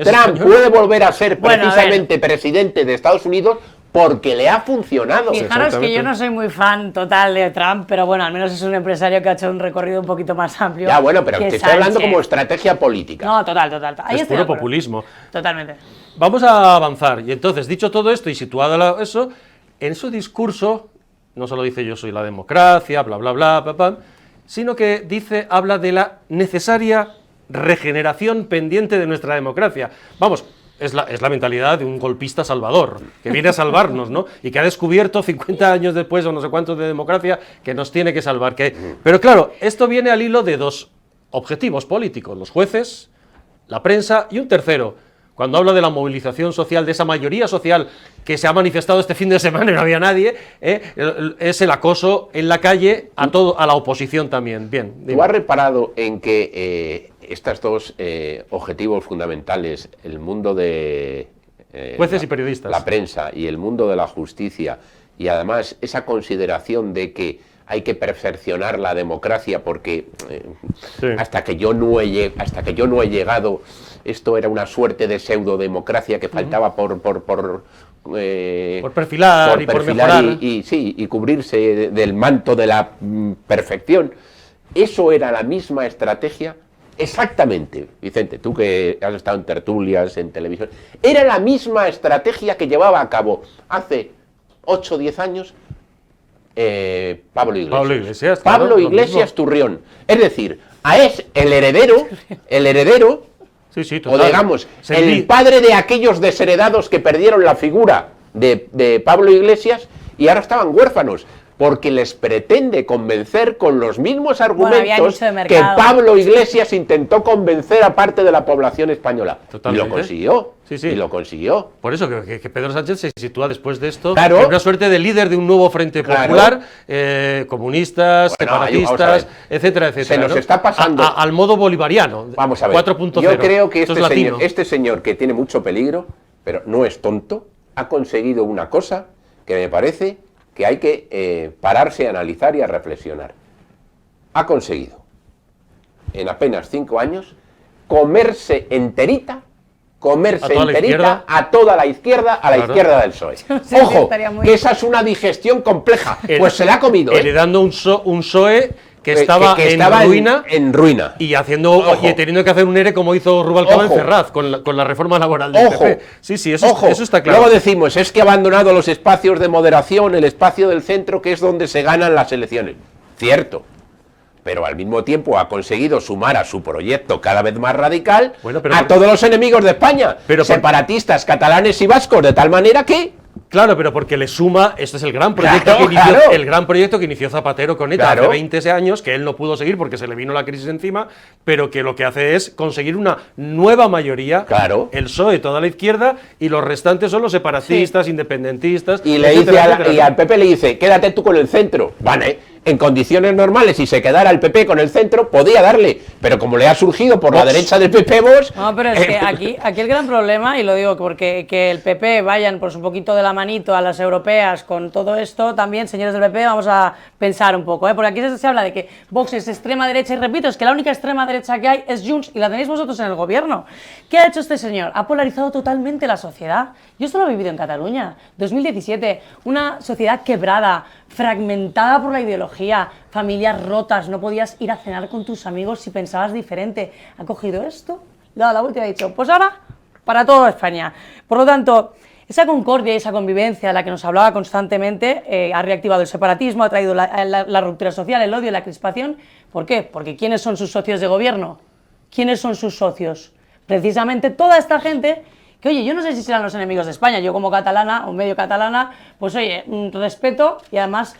Trump puede volver a ser precisamente presidente de Estados Unidos porque le ha funcionado. Fijaros que yo no soy muy fan total de Trump, pero bueno, al menos es un empresario que ha hecho un recorrido un poquito más amplio. Ya, bueno, pero te estoy hablando como estrategia política. No, total. Ahí es puro populismo. Totalmente. Vamos a avanzar, y entonces, dicho todo esto y situado eso, en su discurso, no solo dice yo soy la democracia, bla, bla, bla, sino que habla de la necesaria regeneración pendiente de nuestra democracia. Vamos, es la mentalidad de un golpista salvador, que viene a salvarnos, ¿no? Y que ha descubierto 50 años después, o no sé cuántos, de democracia, que nos tiene que salvar. Pero claro, esto viene al hilo de dos objetivos políticos, los jueces, la prensa y un tercero. Cuando habla de la movilización social, de esa mayoría social que se ha manifestado este fin de semana y no había nadie, es el acoso en la calle a la oposición también. Bien, dime. ¿Tú has reparado en que estos dos objetivos fundamentales, el mundo de jueces y periodistas, la prensa y el mundo de la justicia, y además esa consideración de que hay que perfeccionar la democracia porque Sí. hasta que yo no he llegado, esto era una suerte de pseudodemocracia que faltaba por perfilar y por mejorar. y cubrirse del manto de la perfección. Eso era la misma estrategia, exactamente, Vicente, tú que has estado en tertulias, en televisión, era la misma estrategia que llevaba a cabo hace 8 o 10 años Pablo Iglesias. Claro, lo Iglesias mismo. Turrión. Es decir, es el heredero, Sí, sí, o total. digamos, Se el padre de aquellos desheredados que perdieron la figura de Pablo Iglesias y ahora estaban huérfanos, porque les pretende convencer con los mismos había argumentos nicho de que mercado. Pablo Iglesias intentó convencer a parte de la población española. Totalmente. Y lo consiguió. Sí, sí. Y lo consiguió. Por eso que Pedro Sánchez se sitúa después de esto Claro. en una suerte de líder de un nuevo frente Claro. popular, comunistas, Bueno, vamos a separatistas, ver. etcétera, etcétera. Se nos ¿no? está pasando. Al modo bolivariano. Vamos a ver. 4.0. Yo creo que Esto es latino. este señor que tiene mucho peligro, pero no es tonto, ha conseguido una cosa que me parece que hay que pararse a analizar y a reflexionar. Ha conseguido, en apenas 5 años, comerse enterita a toda la izquierda, a la Claro. izquierda del PSOE. No sé si Ojo, estaría muy- que esa es una digestión compleja. Pues se la ha comido. Heredando un PSOE que estaba, estaba en ruina. en ruina. Y Ojo. y teniendo que hacer un ERE como hizo Rubalcaba en Ojo. Ferraz, con la reforma laboral del Ojo, PP. Sí, sí, eso está claro. Luego decimos, es que ha abandonado los espacios de moderación, el espacio del centro, que es donde se ganan las elecciones. Cierto. Pero al mismo tiempo ha conseguido sumar a su proyecto cada vez más radical Bueno, pero a todos los enemigos de España, separatistas, catalanes y vascos, de tal manera que... Claro, pero porque le suma, este es el gran proyecto, Claro, que, inició, claro. el gran proyecto que inició Zapatero con ETA Claro. hace 20 años, que él no pudo seguir porque se le vino la crisis encima, pero que lo que hace es conseguir una nueva mayoría, Claro. el PSOE, toda la izquierda, y los restantes son los separatistas, independentistas, Y le etcétera, dice etcétera. y al PP le dice, quédate tú con el centro. Vale, en condiciones normales, si se quedara el PP con el centro, podía darle. Pero como le ha surgido por la derecha del PP Vox... No, pero es que aquí el gran problema, y lo digo porque que el PP vayan pues un poquito de la manito a las europeas con todo esto, también, señores del PP, vamos a pensar un poco, porque aquí se habla de que Vox es extrema derecha, y repito, es que la única extrema derecha que hay es Junts, y la tenéis vosotros en el gobierno. ¿Qué ha hecho este señor? Ha polarizado totalmente la sociedad. Yo esto lo he vivido en Cataluña, 2017, una sociedad quebrada, fragmentada por la ideología, familias rotas, no podías ir a cenar con tus amigos si pensabas diferente. Ha cogido esto, le ha dado la vuelta y ha dicho, pues ahora, para toda España. Por lo tanto, esa concordia y esa convivencia de la que nos hablaba constantemente ha reactivado el separatismo, ha traído la ruptura social, el odio, la crispación. ¿Por qué? Porque ¿quiénes son sus socios de gobierno? ¿Quiénes son sus socios? Precisamente toda esta gente que, oye, yo no sé si serán los enemigos de España, yo como catalana o medio catalana, pues oye, respeto, y además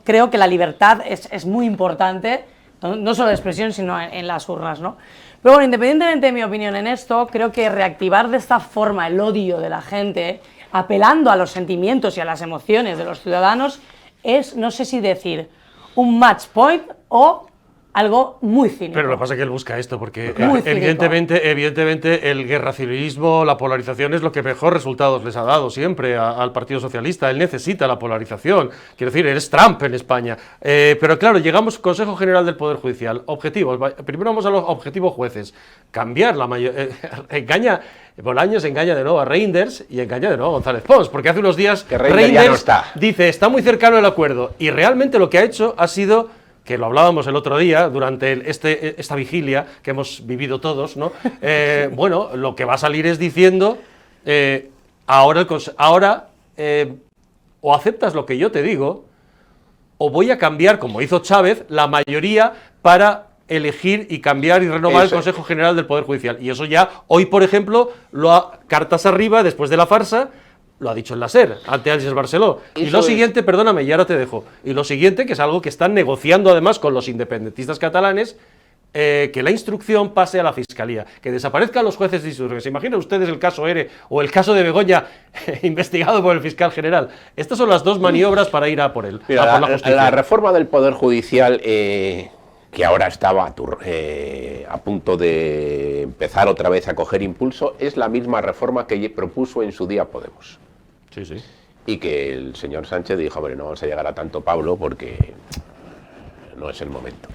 creo que la libertad es muy importante, no solo de expresión, sino en las urnas, ¿no? Pero bueno, independientemente de mi opinión en esto, creo que reactivar de esta forma el odio de la gente, apelando a los sentimientos y a las emociones de los ciudadanos, es, no sé si decir, un match point o algo muy cínico. Pero lo que pasa es que él busca esto, porque Muy evidentemente el guerracivilismo, la polarización es lo que mejor resultados les ha dado siempre al Partido Socialista. Él necesita la polarización. Quiero decir, eres Trump en España. Pero claro, llegamos al Consejo General del Poder Judicial. Objetivos. Primero vamos a los objetivos jueces. Cambiar la mayoría. Bolaños engaña de nuevo a Reinders y engaña de nuevo a González Pons, porque hace unos días Que Reinders ya no está. dice, está muy cercano el acuerdo, y realmente lo que ha hecho ha sido, que lo hablábamos el otro día, durante esta vigilia que hemos vivido todos, ¿no? Bueno, lo que va a salir es diciendo, ahora o aceptas lo que yo te digo, o voy a cambiar, como hizo Chávez, la mayoría para elegir y cambiar y renovar el Consejo General del Poder Judicial. Y eso ya, hoy, por ejemplo, cartas arriba, después de la farsa, lo ha dicho en la SER, ante Àlex Barceló. Y lo siguiente, perdóname, y ahora te dejo, y lo siguiente, que es algo que están negociando además con los independentistas catalanes, que la instrucción pase a la Fiscalía, que desaparezcan los jueces de instrucción. ¿Se imaginan ustedes el caso ERE o el caso de Begoña investigado por el fiscal general? Estas son las dos maniobras para ir a por él. Mira, a por la justicia. la reforma del Poder Judicial, que ahora estaba a punto de empezar otra vez a coger impulso, es la misma reforma que propuso en su día Podemos. Sí, sí. y que el señor Sánchez dijo, hombre, no vamos a llegar a tanto, Pablo, porque no es el momento.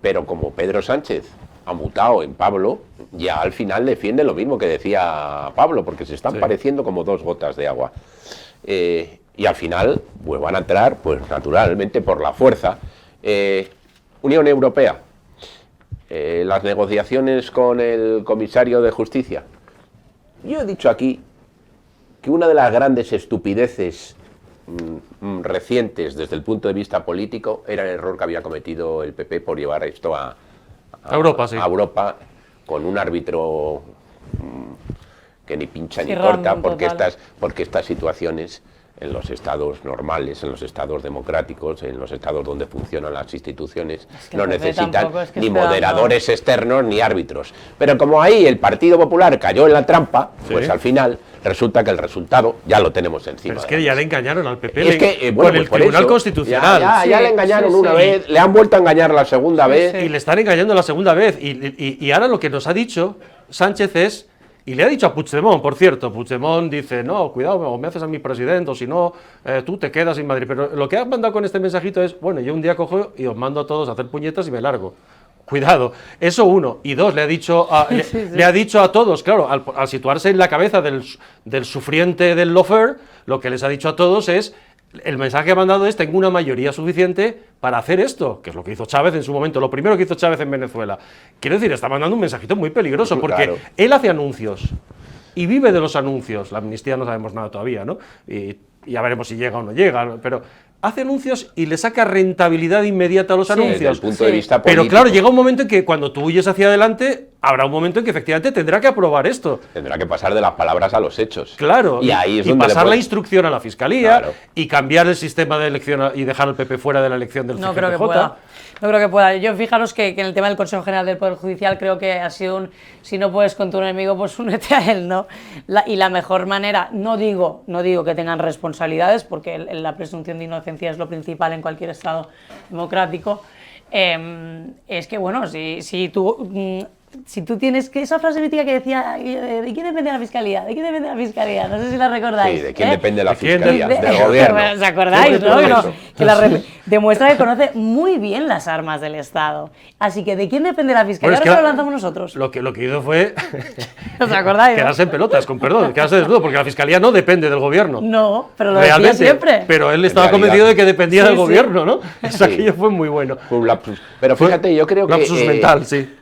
Pero como Pedro Sánchez ha mutado en Pablo, ya al final defiende lo mismo que decía Pablo, porque se están pareciendo como dos gotas de agua. Y al final pues van a entrar, pues naturalmente, por la fuerza. Unión Europea, las negociaciones con el comisario de Justicia. Yo he dicho aquí que una de las grandes estupideces recientes desde el punto de vista político era el error que había cometido el PP por llevar esto a Europa, sí. a Europa con un árbitro que ni pincha ni corta, porque estas situaciones en los estados normales, en los estados democráticos, en los estados donde funcionan las instituciones, no necesitan ni moderadores externos ni árbitros. Pero como ahí el Partido Popular cayó en la trampa, pues al final resulta que el resultado ya lo tenemos encima. Pero es que ya le engañaron al PP, es que, bueno, con el pues Tribunal Constitucional. Ya le engañaron una vez, le han vuelto a engañar la segunda vez. Y le están engañando la segunda vez. Y ahora lo que nos ha dicho Sánchez es, y le ha dicho a Puigdemont, por cierto, Puigdemont dice, no, cuidado, o me haces a mi presidente, o si no, tú te quedas en Madrid. Pero lo que ha mandado con este mensajito es, bueno, yo un día cojo y os mando a todos a hacer puñetas y me largo. Cuidado, eso uno. Y dos, le ha dicho a todos, claro, al situarse en la cabeza del sufriente del lawfare, lo que les ha dicho a todos es, el mensaje que ha mandado es, tengo una mayoría suficiente para hacer esto, que es lo que hizo Chávez en su momento, lo primero que hizo Chávez en Venezuela. Quiero decir, está mandando un mensajito muy peligroso, porque él hace anuncios y vive de los anuncios. La amnistía no sabemos nada todavía, ¿no? Y ya veremos si llega o no llega, pero hace anuncios y le saca rentabilidad inmediata a los anuncios. Desde el punto de vista político. Pero claro, llega un momento en que cuando tú huyes hacia adelante, habrá un momento en que efectivamente tendrá que aprobar esto. Tendrá que pasar de las palabras a los hechos. Claro, y ahí es donde pasar la instrucción a la Fiscalía, claro, y cambiar el sistema de elección y dejar al PP fuera de la elección del CGPJ. No creo que pueda. No creo que pueda. Yo fijaros que en el tema del Consejo General del Poder Judicial creo que ha sido un, si no puedes con tu enemigo, pues únete a él, ¿no? Y la mejor manera, no digo que tengan responsabilidades, porque la presunción de inocencia es lo principal en cualquier Estado democrático, es que, bueno, si tú tienes que esa frase mítica que decía, ¿de quién depende la Fiscalía? ¿De quién depende la Fiscalía? No sé si la recordáis. Sí, ¿de quién depende la Fiscalía? Del Bueno, gobierno. ¿os acordáis, no? Demuestra que conoce muy bien las armas del Estado. Así que, ¿de quién depende la Fiscalía? Bueno, ahora se lo lanzamos nosotros. Lo que hizo fue ¿Os acordáis? quedarse en pelotas, con perdón, quedarse desnudo, porque la Fiscalía no depende del gobierno. No, pero lo Realmente, decía siempre. Pero él estaba convencido de que dependía del gobierno, ¿no? Eso aquello fue muy bueno. Un lapsus. Pero fíjate, yo creo que... Lapsus mental, sí.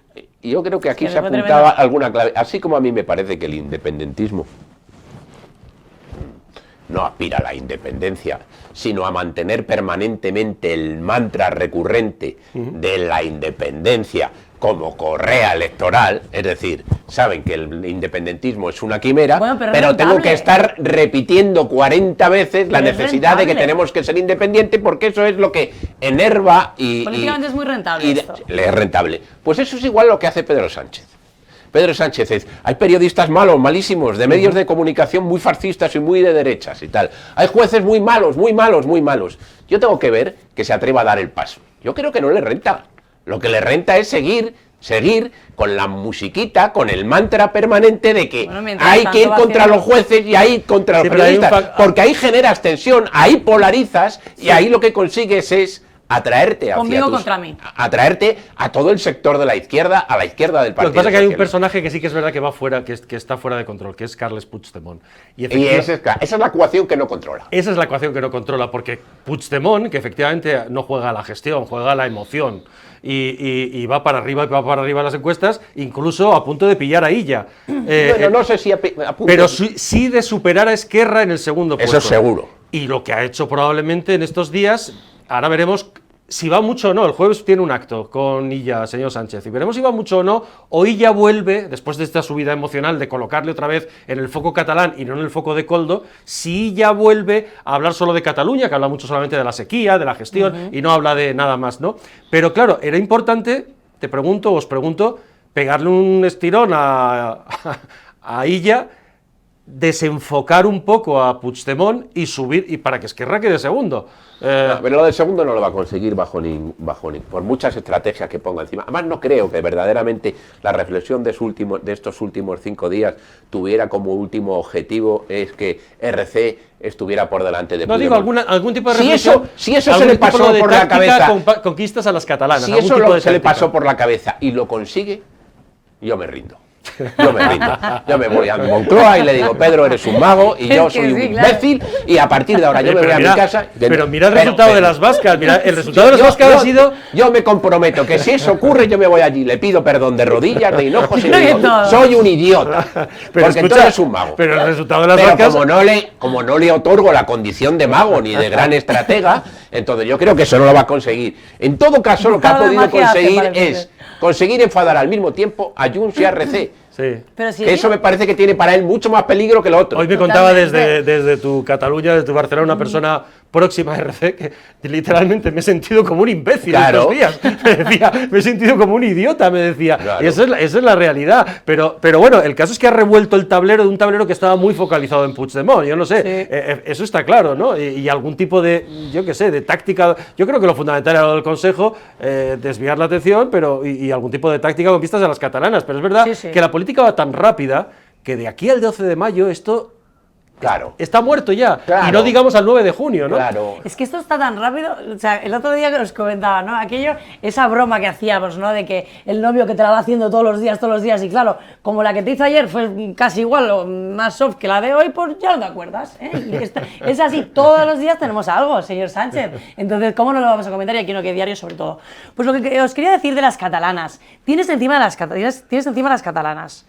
Yo creo que aquí se apuntaba alguna clave, así como a mí me parece que el independentismo no aspira a la independencia, sino a mantener permanentemente el mantra recurrente de la independencia como correa electoral, es decir, saben que el independentismo es una quimera, bueno, pero tengo que estar repitiendo 40 veces la necesidad de que tenemos que ser independientes, porque eso es lo que enerva y... Políticamente es muy rentable esto. Es rentable. Pues eso es igual lo que hace Pedro Sánchez. Pedro Sánchez es, hay periodistas malos, malísimos, de medios de comunicación muy fascistas y muy de derechas y tal. Hay jueces muy malos, muy malos, muy malos. Yo tengo que ver que se atreva a dar el paso. Yo creo que no le renta. Lo que le renta es seguir con la musiquita, con el mantra permanente de que hay que ir contra los jueces y hay contra los periodistas, porque ahí generas tensión, ahí polarizas y ahí lo que consigues es atraerte atraerte a todo el sector de la izquierda, a la izquierda del partido. Lo que pasa es que hay un personaje que sí que es verdad que va fuera, que está fuera de control, que es Carles Puigdemont. Y esa es la ecuación que no controla. Esa es la ecuación que no controla, porque Puigdemont, que efectivamente no juega a la gestión, juega a la emoción, y va para arriba y va para arriba las encuestas, incluso a punto de pillar a Illa. Bueno, no sé si a punto. Pero sí de superar a Esquerra en el segundo puesto. Eso seguro. Y lo que ha hecho probablemente en estos días, ahora veremos si va mucho o no. El jueves tiene un acto con Illa, señor Sánchez, y veremos si va mucho o no, o Illa vuelve, después de esta subida emocional de colocarle otra vez en el foco catalán y no en el foco de Koldo, si Illa vuelve a hablar solo de Cataluña, que habla mucho solamente de la sequía, de la gestión, y no habla de nada más, ¿no? Pero claro, era importante, os pregunto, pegarle un estirón a Illa desenfocar un poco a Puigdemont y subir, y para que Esquerra quede segundo. Pero lo del segundo no lo va a conseguir por muchas estrategias que ponga encima. Además, no creo que verdaderamente la reflexión de estos últimos 5 días tuviera como último objetivo es que RC estuviera por delante de Puigdemont. No digo algún tipo de reflexión. Si eso se le pasó por la cabeza, conquistas a las catalanas. Si eso se le pasó por la cabeza y lo consigue, yo me rindo. Yo me rindo. Yo me voy a Moncloa y le digo, Pedro, eres un mago y yo soy un imbécil, y a partir de ahora yo me voy a mi casa. Pero mira el resultado de las vascas. Mira, el resultado de las vascas ha sido. Yo me comprometo que si eso ocurre, yo me voy allí, le pido perdón de rodillas, de hinojos y le digo, soy un idiota. Porque tú eres un mago. Pero el resultado de las Pero vascas. como no le otorgo la condición de mago ni de gran estratega, entonces yo creo que eso no lo va a conseguir. En todo caso, lo que ha podido conseguir es conseguir enfadar al mismo tiempo a Junts y a RC. Sí. Pero si eso me parece que tiene para él mucho más peligro que lo otro. Hoy me contaba desde tu Cataluña, desde tu Barcelona, una persona próxima a RC que literalmente me he sentido como un imbécil estos días. Me decía, me he sentido como un idiota, me decía. Claro. Y esa es la realidad. Pero bueno, el caso es que ha revuelto el tablero de un tablero que estaba muy focalizado en Puigdemont. Yo no sé, eso está claro, ¿no? Y algún tipo de, yo qué sé, de táctica. Yo creo que lo fundamental era lo del Consejo, desviar la atención, y algún tipo de táctica conquistas a las catalanas. Pero es verdad que la política va tan rápida que de aquí al 12 de mayo esto está muerto ya, y no digamos al 9 de junio, ¿no? Claro. Es que esto está tan rápido, o sea, el otro día que os comentaba, ¿no? Esa broma que hacíamos, ¿no? De que el novio que te la va haciendo todos los días, y claro, como la que te hizo ayer fue casi igual o más soft que la de hoy, pues ya no te acuerdas, ¿eh? Es así, todos los días tenemos algo, señor Sánchez. Entonces, ¿cómo no lo vamos a comentar? Y aquí no que diario, sobre todo. Pues lo que os quería decir de las catalanas, tienes encima las catalanas.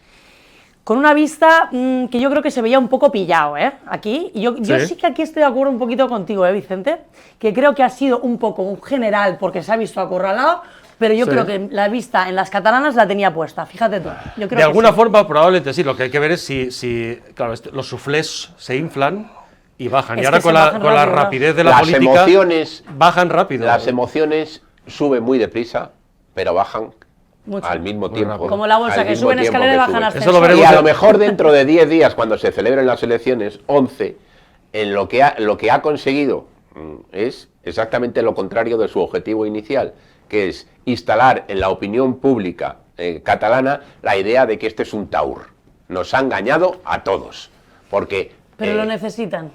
Con una vista que yo creo que se veía un poco pillado, aquí. Y yo sí que aquí estoy de acuerdo un poquito contigo, Vicente, que creo que ha sido un poco un general porque se ha visto acorralado, pero yo creo que la vista en las catalanas la tenía puesta, fíjate tú. Yo creo de alguna forma, probablemente sí, lo que hay que ver es si claro, los suflés se inflan y bajan. Y ahora con la rapidez de la política, bajan rápido. Las emociones suben muy deprisa, pero bajan mucho. Al mismo tiempo. Como la bolsa, que suben escalera y bajan ascensor. Eso lo veremos. Y a lo mejor dentro de 10 días, cuando se celebren las elecciones, 11, en lo que ha conseguido es exactamente lo contrario de su objetivo inicial, que es instalar en la opinión pública catalana la idea de que este es un taur. Nos ha engañado a todos. Porque... Pero lo necesitan.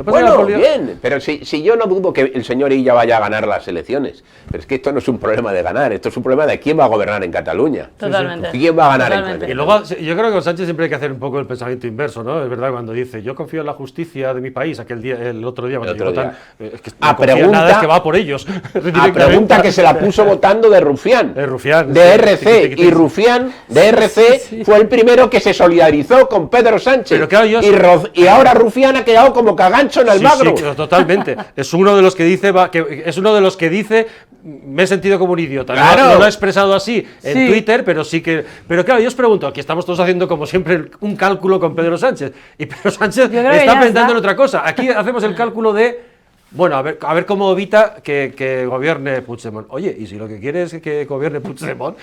Bueno, bien, pero si yo no dudo que el señor Illa vaya a ganar las elecciones, pero es que esto no es un problema de ganar, esto es un problema de quién va a gobernar en Cataluña. Totalmente. ¿Quién va a ganar en Cataluña? Y luego, yo creo que con Sánchez siempre hay que hacer un poco el pensamiento inverso, ¿no? Es verdad, cuando dice, yo confío en la justicia de mi país, el otro día, cuando dijo tan, es que no confía en nada, es que va por ellos. A pregunta que se la puso votando de Rufián. De RC. Y Rufián, de RC, fue el primero que se solidarizó con Pedro Sánchez. Pero claro, y ahora Rufián ha quedado como cagancho en el magro. Sí, totalmente. Es uno de los que dice, me he sentido como un idiota. Claro. No lo ha expresado así en Twitter, pero sí que... Pero claro, yo os pregunto, aquí estamos todos haciendo como siempre un cálculo con Pedro Sánchez, y Pedro Sánchez está pensando en otra cosa. Aquí hacemos el cálculo de... Bueno, a ver cómo evita que gobierne Puigdemont. Oye, y si lo que quiere es que gobierne Puigdemont,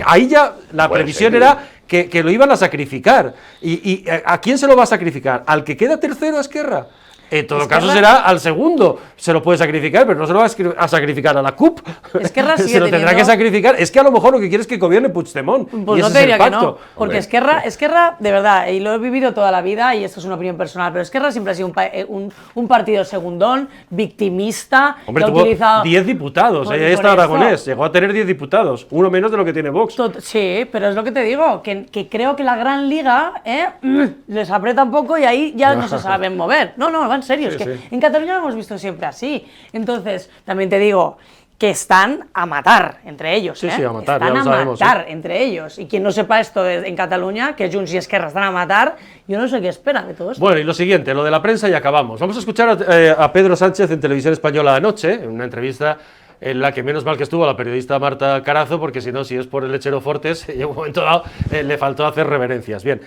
ahí ya la previsión era que lo iban a sacrificar. ¿Y a quién se lo va a sacrificar? ¿Al que queda tercero a Esquerra? En todo caso será al segundo, se lo puede sacrificar, pero no se lo va a sacrificar a la CUP. Se lo tendrá que sacrificar. Es que a lo mejor lo que quiere es que gobierne Puigdemont. Pues no te diría que no, porque Esquerra, de verdad, y lo he vivido toda la vida, y esto es una opinión personal, pero Esquerra siempre ha sido un partido segundón, victimista. Hombre, tuvo 10 diputados, ahí está Aragonés, llegó a tener 10 diputados, uno menos de lo que tiene Vox. Sí, pero es lo que te digo, que creo que la Gran Liga les aprieta un poco y ahí ya no se saben mover. No, en serio, es que en Cataluña lo hemos visto siempre así. Entonces, también te digo que están a matar entre ellos. Sí, a matar, están a matar entre ellos. Y quien no sepa esto en Cataluña, que Junts y Esquerra están a matar, yo no sé qué espera de todo esto. Bueno, y lo siguiente, lo de la prensa y acabamos. Vamos a escuchar a Pedro Sánchez en Televisión Española anoche, en una entrevista en la que menos mal que estuvo la periodista Marta Carazo, porque si no, si es por el lechero Fortes, en un momento dado le faltó hacer reverencias. Bien,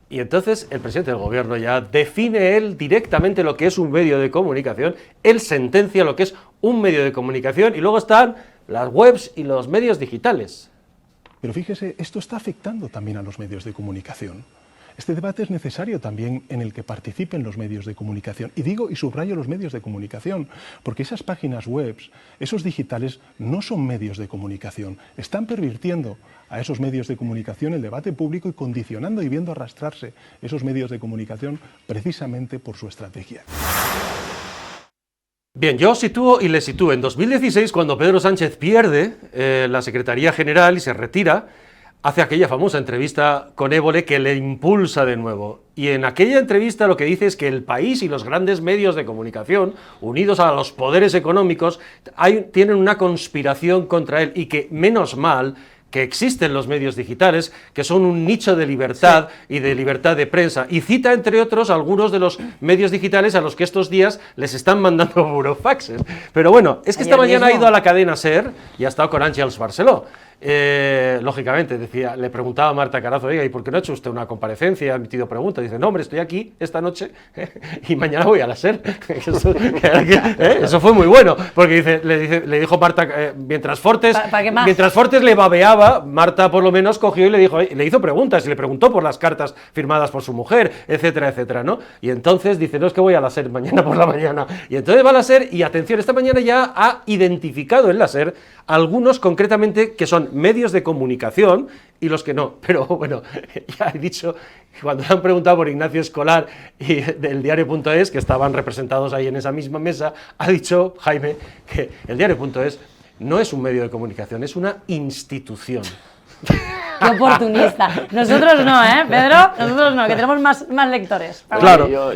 y entonces el presidente del gobierno ya define él directamente lo que es un medio de comunicación, él sentencia lo que es un medio de comunicación, y luego están las webs y los medios digitales. Pero fíjese, esto está afectando también a los medios de comunicación. Este debate es necesario también en el que participen los medios de comunicación. Y digo y subrayo los medios de comunicación, porque esas páginas web, esos digitales, no son medios de comunicación. Están pervirtiendo a esos medios de comunicación el debate público y condicionando y viendo arrastrarse esos medios de comunicación precisamente por su estrategia. Bien, yo sitúo y le sitúo en 2016, cuando Pedro Sánchez pierde la Secretaría General y se retira, hace aquella famosa entrevista con Évole que le impulsa de nuevo. Y en aquella entrevista lo que dice es que el país y los grandes medios de comunicación, unidos a los poderes económicos, tienen una conspiración contra él y que, menos mal, que existen los medios digitales, que son un nicho de libertad y de libertad de prensa. Y cita, entre otros, algunos de los medios digitales a los que estos días les están mandando burofaxes. Pero bueno, es que esta mañana ha ido a la cadena SER y ha estado con Àngels Barceló. Lógicamente, decía, le preguntaba a Marta Carazo, oiga, ¿y por qué no ha hecho usted una comparecencia? Ha emitido preguntas. Dice, no, hombre, estoy aquí esta noche y mañana voy a la SER. Eso fue muy bueno, porque le dijo Marta, mientras Fortes le babeaba, Marta por lo menos cogió y le hizo preguntas y le preguntó por las cartas firmadas por su mujer, etcétera, etcétera, ¿no? Y entonces dice, no, es que voy a la SER mañana por la mañana. Y entonces va a la SER y, atención, esta mañana ya ha identificado en la SER algunos concretamente que son medios de comunicación y los que no. Pero bueno, ya he dicho, cuando le han preguntado por Ignacio Escolar y del diario.es, que estaban representados ahí en esa misma mesa, ha dicho Jaime que el diario.es no es un medio de comunicación, es una institución. Qué oportunista. Nosotros no, ¿eh, Pedro? Nosotros no, que tenemos más lectores. Claro.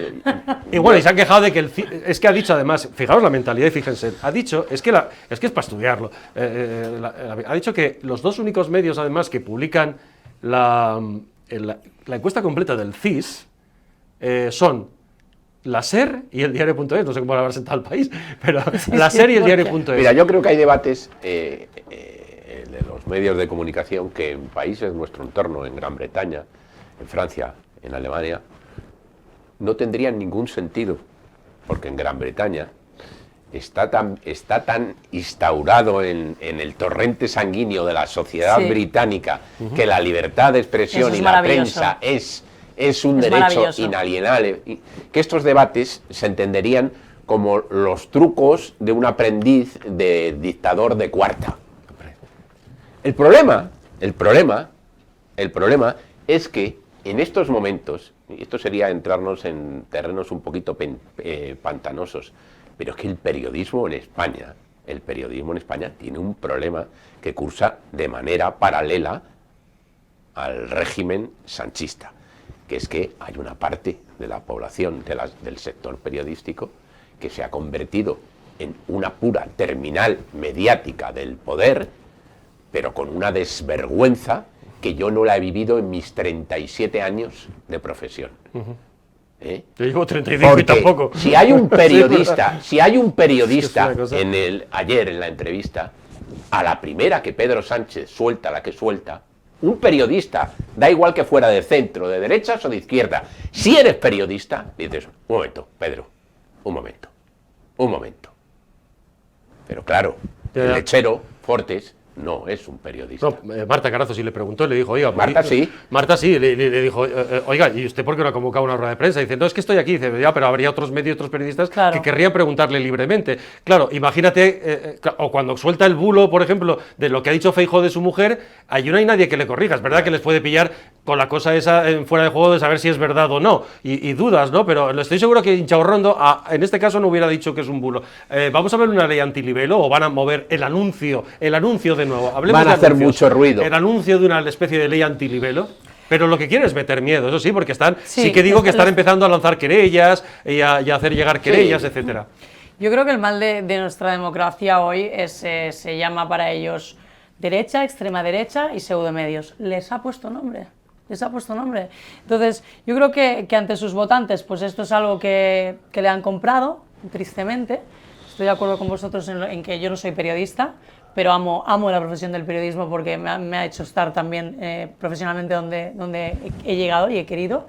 Y bueno, y se han quejado de que es que ha dicho además, fijaos la mentalidad y fíjense, ha dicho, es que es para estudiarlo, ha dicho que los dos únicos medios además que publican la encuesta completa del CIS son la SER y el diario.es, no sé cómo lo habrá sentado el país, pero la SER y el diario.es. Mira, yo creo que hay debates de los medios de comunicación que en países de nuestro entorno, en Gran Bretaña, en Francia, en Alemania, no tendrían ningún sentido, porque en Gran Bretaña está tan instaurado en el torrente sanguíneo de la sociedad británica que la libertad de expresión y la prensa es un derecho inalienable, que estos debates se entenderían como los trucos de un aprendiz de dictador de cuarta. El problema es que en estos momentos, y esto sería entrarnos en terrenos un poquito pantanosos, pero es que el periodismo en España tiene un problema que cursa de manera paralela al régimen sanchista, que es que hay una parte de la población del sector periodístico que se ha convertido en una pura terminal mediática del poder, pero con una desvergüenza que yo no la he vivido en mis 37 años de profesión. Yo llevo 35 y tampoco. Si hay un periodista, ayer en la entrevista, a la primera que Pedro Sánchez suelta la que suelta, un periodista, da igual que fuera de centro, de derechas o de izquierda, si eres periodista, dices, un momento, Pedro, un momento. Pero claro, el lechero, Fortes, no es un periodista. No, Marta Carazo sí le preguntó, le dijo, oiga... Marta sí, le dijo, oiga, ¿y usted por qué no ha convocado una rueda de prensa? Dice, no, es que estoy aquí. Dice, ya, pero habría otros medios, otros periodistas que querrían preguntarle libremente. Claro, imagínate, o cuando suelta el bulo, por ejemplo, de lo que ha dicho Feijóo de su mujer, allí no hay nadie que le corrija. Es verdad que les puede pillar con la cosa esa fuera de juego de saber si es verdad o no, y dudas, ¿no? Pero estoy seguro que Inchaurrondo, en este caso, no hubiera dicho que es un bulo. Vamos a ver una ley antilibelo, o van a mover el anuncio de nuevo. Van a hacer mucho ruido. El anuncio de una especie de ley antilibelo. Pero lo que quieren es meter miedo, eso sí, porque sí que digo que están empezando a lanzar querellas y a hacer llegar querellas, etcétera. Yo creo que el mal de nuestra democracia hoy se llama para ellos derecha, extrema derecha y pseudomedios. Les ha puesto nombre. Entonces, yo creo que ante sus votantes, pues esto es algo que le han comprado, tristemente. Estoy de acuerdo con vosotros en que yo no soy periodista, pero amo la profesión del periodismo porque me ha hecho estar también profesionalmente donde he llegado y he querido.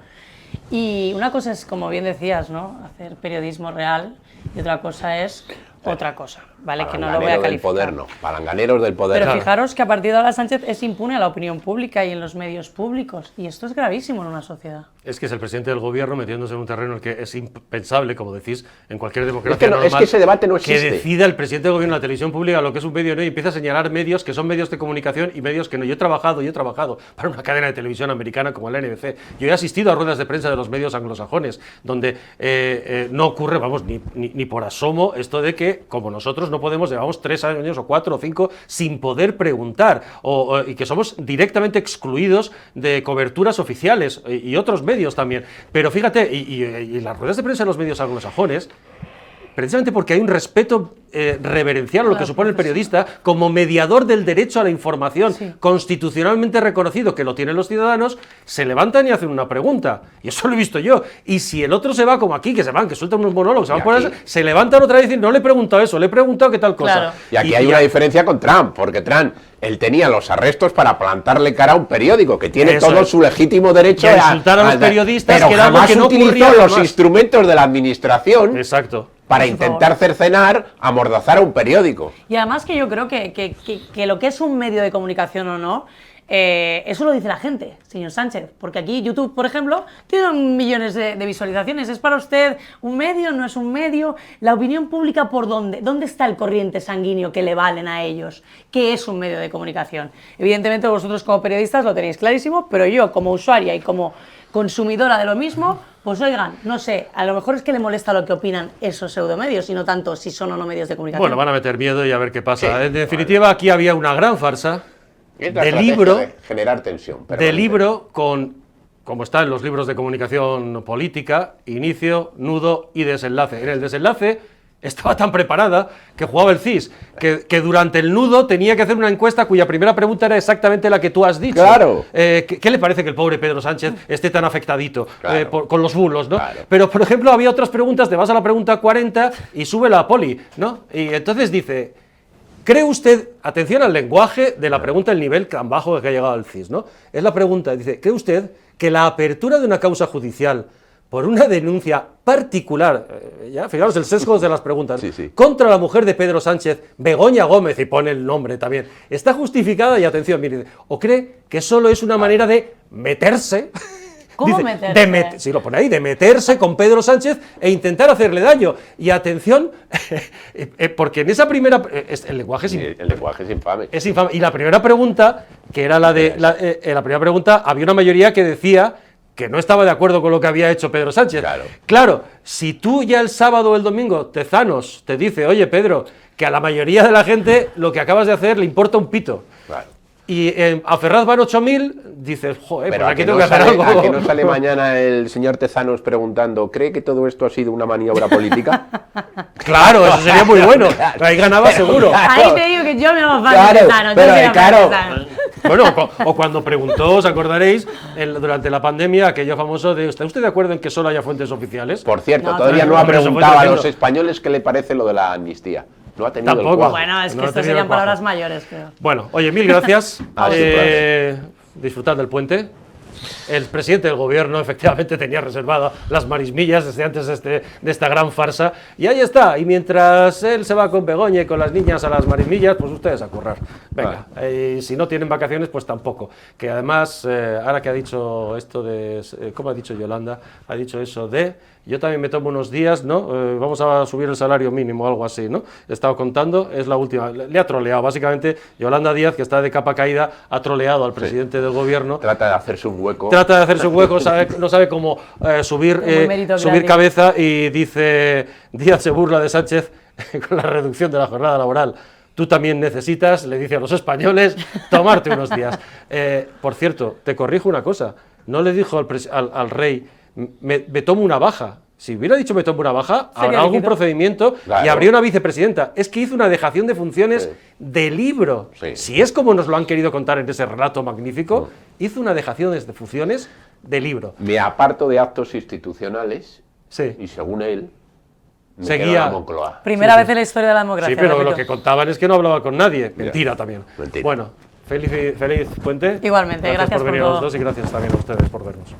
Y una cosa es, como bien decías, ¿no?, hacer periodismo real, y otra cosa es otra cosa. ¿vale? Que no lo voy a Palanganeros del calificar. poder, no. Palanganeros del poder. Pero Claro. fijaros que a partir de ahora Sánchez es impune a la opinión pública y en los medios públicos. Y esto es gravísimo en una sociedad. Es que es el presidente del gobierno metiéndose en un terreno en el que es impensable, como decís, en cualquier democracia Es que no- es normal, que ese debate no que existe. decida el presidente del gobierno de la televisión pública lo que es un medio o no y empieza a señalar medios que son medios de comunicación y medios que no. Yo he trabajado para una cadena de televisión americana como la NBC. Yo he asistido a ruedas de prensa de los medios anglosajones, donde no ocurre, vamos, ni por asomo esto de que, como nosotros no podemos, llevamos 3 años o 4 o 5 sin poder preguntar, y que somos directamente excluidos de coberturas oficiales y otros medios también. Pero fíjate, y las ruedas de prensa de los medios anglosajones, precisamente porque hay un respeto reverencial a lo que supone el periodista como mediador del derecho a la información, constitucionalmente reconocido, que lo tienen los ciudadanos, se levantan y hacen una pregunta. Y eso lo he visto yo. Y si el otro se va como aquí, que se van, que sueltan unos monólogos, se van por eso, se levantan otra vez y dicen, no le he preguntado eso, le he preguntado qué tal cosa. Claro. Y aquí hay una diferencia con Trump, porque Trump, él tenía los arrestos para plantarle cara a un periódico, que tiene Eso todo es. su legítimo derecho Y a insultar a los periodistas, pero que era algo jamás que no utilizó ocurría los jamás. instrumentos de la administración Exacto. para Por intentar favor. cercenar, amordazar a un periódico. Y además que yo creo que lo que es un medio de comunicación o no, eso lo dice la gente, señor Sánchez. Porque aquí YouTube, por ejemplo, tiene millones de visualizaciones. ¿Es para usted un medio? ¿No es un medio? ¿La opinión pública por dónde? ¿Dónde está el corriente sanguíneo que le valen a ellos? ¿Qué es un medio de comunicación? Evidentemente vosotros como periodistas lo tenéis clarísimo, pero yo como usuaria y como consumidora de lo mismo, pues oigan, no sé, a lo mejor es que le molesta lo que opinan esos pseudomedios y no tanto si son o no medios de comunicación. Bueno, van a meter miedo y a ver qué pasa. Sí, En definitiva, aquí había una gran farsa Es la de estrategia libro, de generar tensión. de permanente. libro con, como está en los libros de comunicación política, inicio, nudo y desenlace. En el desenlace estaba tan preparada que jugaba el CIS, que durante el nudo tenía que hacer una encuesta cuya primera pregunta era exactamente la que tú has dicho. Claro. ¿Qué le parece que el pobre Pedro Sánchez esté tan afectadito Claro. con los bulos, ¿no? Claro. Pero, por ejemplo, había otras preguntas, te vas a la pregunta 40 y sube la poli, ¿no? Y entonces dice, ¿cree usted, atención al lenguaje de la pregunta, el nivel tan bajo que ha llegado al CIS, ¿no? Es la pregunta, dice, ¿cree usted que la apertura de una causa judicial por una denuncia particular, ya fijaros el sesgo de las preguntas, Sí, sí. contra la mujer de Pedro Sánchez, Begoña Gómez, y pone el nombre también, está justificada? Y atención, mire, ¿o cree que solo es una manera de meterse? ¿Cómo meterse? Sí, lo pone ahí, de meterse con Pedro Sánchez e intentar hacerle daño. Y atención, porque en esa primera... el lenguaje es Sí, el lenguaje es infame. es infame. Y la primera pregunta, que era la de... la primera pregunta, había una mayoría que decía que no estaba de acuerdo con lo que había hecho Pedro Sánchez. Claro, si tú ya el sábado o el domingo, Tezanos te dice, oye Pedro, que a la mayoría de la gente lo que acabas de hacer le importa un pito. Claro. Y a Ferraz van 8.000, dices, joder, Pero pues ¿a aquí que tengo no que hacer sale, algo. a que no sale mañana el señor Tezanos preguntando, ¿cree que todo esto ha sido una maniobra política? Claro, eso sería muy bueno. Ahí ganaba seguro. Ahí te digo que yo me hago fan Claro, de Tezano, yo pero, soy fan de claro. Tezano. Bueno, o cuando preguntó, os acordaréis, durante la pandemia, aquello famoso de, ¿está usted de acuerdo en que solo haya fuentes oficiales? Por cierto, No, todavía claro, no ha pero eso fue preguntado a tremendo. los españoles qué le parece lo de la amnistía. No ha tenido Tampoco. el cuajo. Bueno, es que No ha esto tenido serían el cuajo. palabras mayores, creo. Bueno, oye, mil gracias. Ah, sí, Disfrutad del puente. El presidente del gobierno efectivamente tenía reservado las marismillas desde antes de esta gran farsa. Y ahí está. Y mientras él se va con Begoña y con las niñas a las marismillas, pues ustedes a currar. Venga. Y si no tienen vacaciones, pues tampoco. Que además, ahora que ha dicho esto de... ¿Cómo ha dicho Yolanda? Ha dicho eso de... Yo también me tomo unos días, ¿no? Vamos a subir el salario mínimo, algo así, ¿no? He estado contando, es la última. Le ha troleado. Básicamente, Yolanda Díaz, que está de capa caída, ha troleado al presidente del gobierno. Trata de hacerse un hueco. Trata de hacerse un hueco, no sabe cómo subir cabeza, y dice, Díaz se burla de Sánchez con la reducción de la jornada laboral. Tú también necesitas, le dice a los españoles, tomarte unos días. Por cierto, te corrijo una cosa, no le dijo al rey, me tomo una baja. Si hubiera dicho me tomo una baja, habrá algún procedimiento y habría una vicepresidenta. Es que hizo una dejación de funciones de libro. Sí. Si es como nos lo han querido contar en ese relato magnífico, hizo una dejación de funciones de libro. Me aparto de actos institucionales Sí. y según él, me Seguía- quedo en la Moncloa. Primera vez en la historia de la democracia. Sí, pero repito. lo que contaban es que no hablaba con nadie. Mentira también. Mentira. Bueno, feliz puente. Igualmente, gracias por por venir a los todo. dos y gracias también a ustedes por vernos.